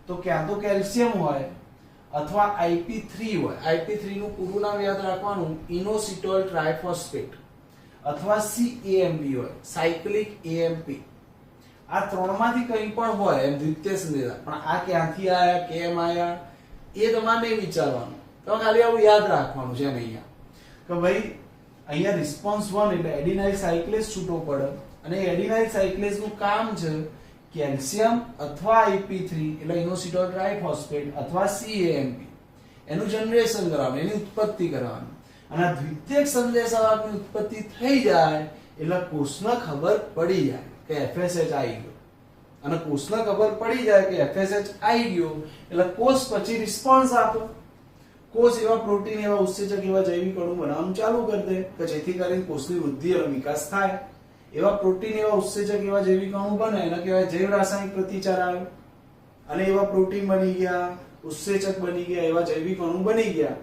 તો ક્યાં તો કેલ્શિયમ હોય અથવા IP3 હોય. IP3 નું પૂરું નામ યાદ રાખવાનું, ઇનોસિટોલ ટ્રાઇફોસ્ફેટ, અથવા CAMP હોય, સાયક્લિક AMP. આ ત્રણમાંથી કંઈ પણ હોય એમ દ્વિતીય સંદેશા. પણ આ ક્યાંથી આયા, કેમ આયા, એ તમારે નહીં વિચારવાનું. તો ખાલી આવું યાદ રાખવાનું છે અહીંયા કે ભાઈ અહીંયા રિસ્પોન્સ 1 એટલે એડિનાઇલ સાયક્લેસ છૂટો પડે, અને એડિનાઇલ સાયક્લેસ નું કામ છે કેલ્શિયમ અથવા IP3 એટલે ઇનોસિટોલ ટ્રાઇફોસ્ફેટ અથવા CAMP, એનું જનરેશન કરવાનું, એની ઉત્પત્તિ કરવાની. અને આ દ્વિતીયક સંદેશાવાહકની ઉત્પત્તિ થઈ જાય એટલે કોષને ખબર પડી જાય કે FSH આવી ગયો, અને કોષને ખબર પડી જાય કે FSH આવી ગયો એટલે કોષ પછી રિસ્પોન્સ આપે. કોષ એવા પ્રોટીન, એવા ઉત્સેચક, એવા જૈવિક અણુ બનાવવાનું ચાલુ કરી દે કે જેથી કરીને કોષની વૃદ્ધિ અને વિકાસ થાય. એવા પ્રોટીન, એવા ઉત્સેચક, એવા જૈવિક અણુ બને એને કહેવાય જૈવ રાસાયણિક પ્રતિચાર આવે. અને એવા પ્રોટીન બની ગયા, ઉત્સેચક બની ગયા, એવા જૈવિક અણુ બની ગયા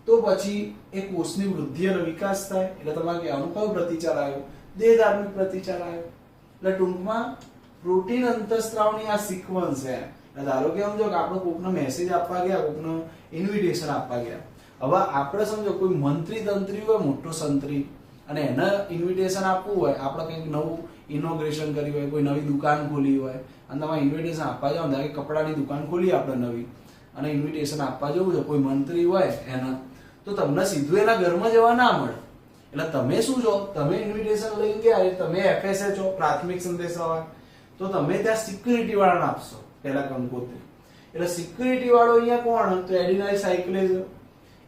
તો પછી એ કોષની વૃદ્ધિ અને વિકાસ થાય. એટલે તમારે કહેવાનું કયો પ્રતિચાર આવ્યો? દેહધાર્મિક પ્રતિચાર આવ્યો. એટલે ટૂંકમાં પ્રોટીન અંતઃસ્ત્રાવની આ સિક્વન્સ છે. ધારો કે સમજો કે આપણે કોકનો મેસેજ આપવા ગયા, કોકનો ઇન્વિટેશન આપવા ગયા. હવે આપણે સમજો કોઈ મંત્રી તંત્રી હોય, મોટો સંત્રી, અને એને ઇન્વિટેશન આપવું હોય, આપણે કંઈક નવું ઇનોગ્રેશન કર્યું હોય, કોઈ નવી દુકાન ખોલી હોય અને તમારે ઇન્વિટેશન આપવા જાવ, ધારો કે કપડાની દુકાન ખોલી આપણે નવી, અને ઇન્વિટેશન આપવા જવું છે કોઈ મંત્રી હોય એને, તો તમને સીધું એના ઘરમાં જવા ના મળે. એટલે તમે શું છો, તમે ઇન્વિટેશન લઈને ગયા, તમે FSH છો, પ્રાથમિક સંદેશાવાહક, તો તમે ત્યાં સિક્યુરિટી વાળાને આપશો પહેલા કંકોત્રી. એટલે સિક્યુરિટી વાળો અહીંયા કોણ? તો એડિનાઇલ સાયક્લેઝ.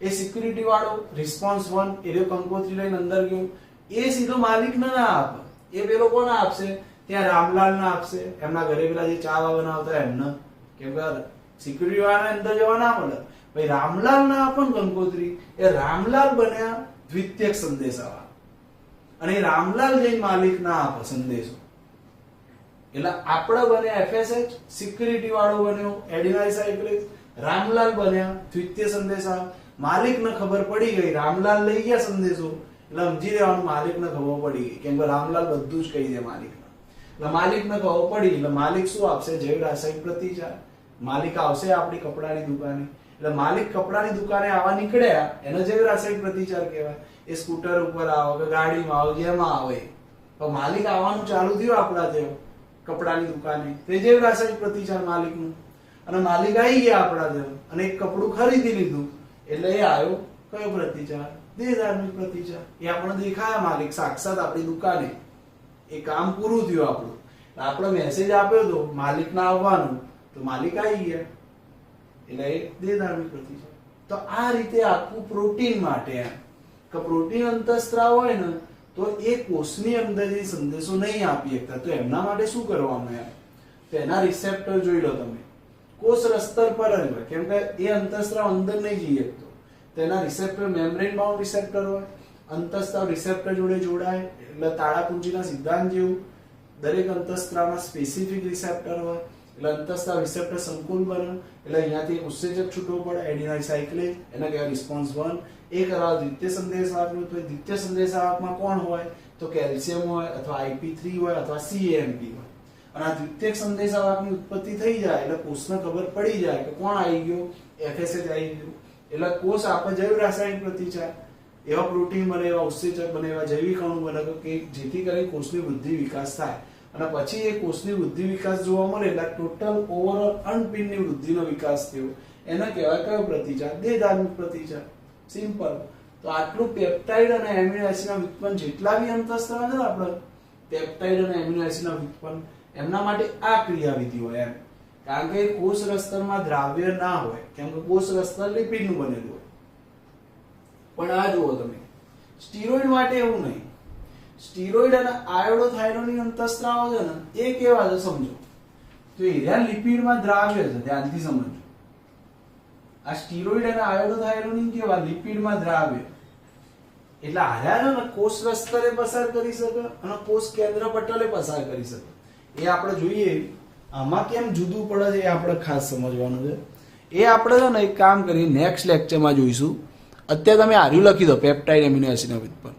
એ સિક્યુરિટી વાળો રિસ્પોન્સ 1 એ કંકોત્રી લઈને અંદર ગયો, એ સીધો માલિકને ના આપે, એ પેલો કોને આપશે? ત્યાં રામલાલને આપશે, એમના ઘરે પેલા જે ચા બનાવતા એમને, કેમ કે સિક્યુરિટી વાળાને અંદર જવા ના મળે. ભાઈ રામલાલ ના આપણ કંકોત્રી, એ રામલાલ બન્યા દ્વિતીયક સંદેશાવાહક, અને એ રામલાલ જઈને માલિક ના આપે સંદેશો. એટલે આપણે બને FSH, સિક્યુરિટી વાળો બન્યો એડિનાઇલ સાયક્લેઝ, રામલાલ બન્યા દ્વિતીય સંદેશાવાહક. માલિકને ખબર પડી ગઈ, રામલાલ લઈ ગયા સંદેશો, એટલે સમજી લેવાનું માલિકને ખબર પડી ગઈ, કેમ કે રામલાલ બધું જ કહી દે માલિકને. એટલે માલિકને ખબર પડી એટલે માલિક શું આપશે? જૈવ રાસાયણિક પ્રતિચાર. માલિક આવશે આપણી કપડાની દુકાને, એટલે માલિક કપડાની દુકાને આવવા નીકળ્યા એને જૈવ રાસાયણિક પ્રતિચાર કહેવાય. એ સ્કૂટર ઉપર આવે કે ગાડીમાં આવે, જેમાં આવે, તો માલિક આવવાનું ચાલુ થયું આપણા ત્યાં કપડાની દુકાને, તે જૈવ રાસાયણિક પ્રતિચાર માલિકનું. અને માલિક આવી ગયા આપણા ત્યાં અને એક કપડું ખરીદી લીધું, એટલે એ આવ્યો કયો પ્રતિચાર? દેહધાર્મિક પ્રતિચાર. એ આપણે દેખાયા માલિક સાક્ષાત આપણી દુકાને, એ કામ પૂરું થયું આપણું. આપણે મેસેજ આપ્યો હતો માલિકને આવવાનું, તો માલિક આવી ગયા, એટલે એ દેહધાર્મિક પ્રતિચાર. તો આ રીતે આખું પ્રોટીન માટે એમ કે પ્રોટીન અંતઃસ્ત્રાવ હોય ને તો એ કોષની અંદર જે સંદેશો નહીં આપી શકતા, તો એમના માટે શું કરવાનું યાર? તો એના રિસેપ્ટર જોઈ લો તમે, કોષ રસ્તર પર જ હોય, કેમ કે એ અંતઃસ્ત્રાવ અંદર નહીં જઈ શકતો. તો એના રિસેપ્ટર મેમ્બ્રેન બાઉન્ડ રિસેપ્ટર હોય, અંતઃસ્ત્રાવ રિસેપ્ટર જોડે જોડાય. એટલે તાળાકુંજીના સિદ્ધાંત જેવું દરેક અંતઃસ્ત્રાવમાં સ્પેસિફિક રિસેપ્ટર હોય, એટલે અંતઃસ્ત્રાવ રિસેપ્ટર સંકુલ બને, એટલે અહીંયાથી ઉત્સેચક છૂટવો પડે એડિનાઇલ સાયક્લેઝ, એને કહેવાય રિસ્પોન્સ 1. એ કરાવ દ્વિતીય સંદેશાવાહકનું. તો દ્વિતીય સંદેશાવાહકમાં કોણ હોય? તો કેલ્શિયમ હોય, અથવા IP3 હોય, અથવા CAMP હોય. અને આ દ્વિતીયક સંદેશાવાહકની ઉત્પત્તિ થઈ જાય એટલે કોષને ખબર પડી જાય કે કોણ આવી ગયો? FSH આવી ગયું. એટલે કોષ આપે જૈવ રાસાયણિક પ્રતિચાર, એવા પ્રોટીન બને, એવા ઉત્સેચક બને, એવા જૈવિક અણુ બને કે જેથી કરી કોષની વૃદ્ધિ વિકાસ થાય. અને પછી એ કોષની વૃદ્ધિ વિકાસ જોવા મળે એટલે ટોટલ ઓવરઓલ અંડપિંડની વૃદ્ધિનો વિકાસ થયો, એને કહેવાય કયો પ્રતિચાર? દેહધાર્મિક પ્રતિચાર. સિમ્પલ. તો આટલું પેપ્ટાઇડ અને એમિનો એસિડના વ્યુત્પન્ન જેટલા બી અંતઃસ્ત્રાવ છે આપણે, પેપ્ટાઇડ અને એમિનો એસિડના વ્યુત્પન્ન, એમના માટે આ ક્રિયાવિધિ હોય એમ. કારણ કે કોષ રસ્તરમાં દ્રાવ્ય ના હોય, કેમ કે કોષ રસ્તર લિપિડનું બનેલું હોય. પણ આ જુઓ તમે, સ્ટીરોઇડ માટે એવું નહીં. સ્ટીરોઇડ અને આયોડોથાયરોનિક અંતઃસ્ત્રાવો છે ને એ કેવા છે સમજો. તો એ લિપિડમાં દ્રાવ્ય છે, ધ્યાનથી સમજો. આ સ્ટીરોઇડ અને આયોડોથાયરોનિક કેવા? લિપિડમાં દ્રાવ્ય. એટલે આયા ને કોષ રસ્તરે પસાર કરી શકે અને કોષ કેન્દ્ર પટલે પસાર કરી શકે. એ આપણે જોઈએ આમાં કેમ જુદું પડે છે, એ આપણે ખાસ સમજવાનું છે. એ આપણે છે ને એક કામ કરી નેક્સ્ટ લેક્ચરમાં જોઈશું. અત્યારે તમે આર્યું લખી દો પેપ્ટાઇડ એમિનો એસિડના વ્યુત્પન્ન.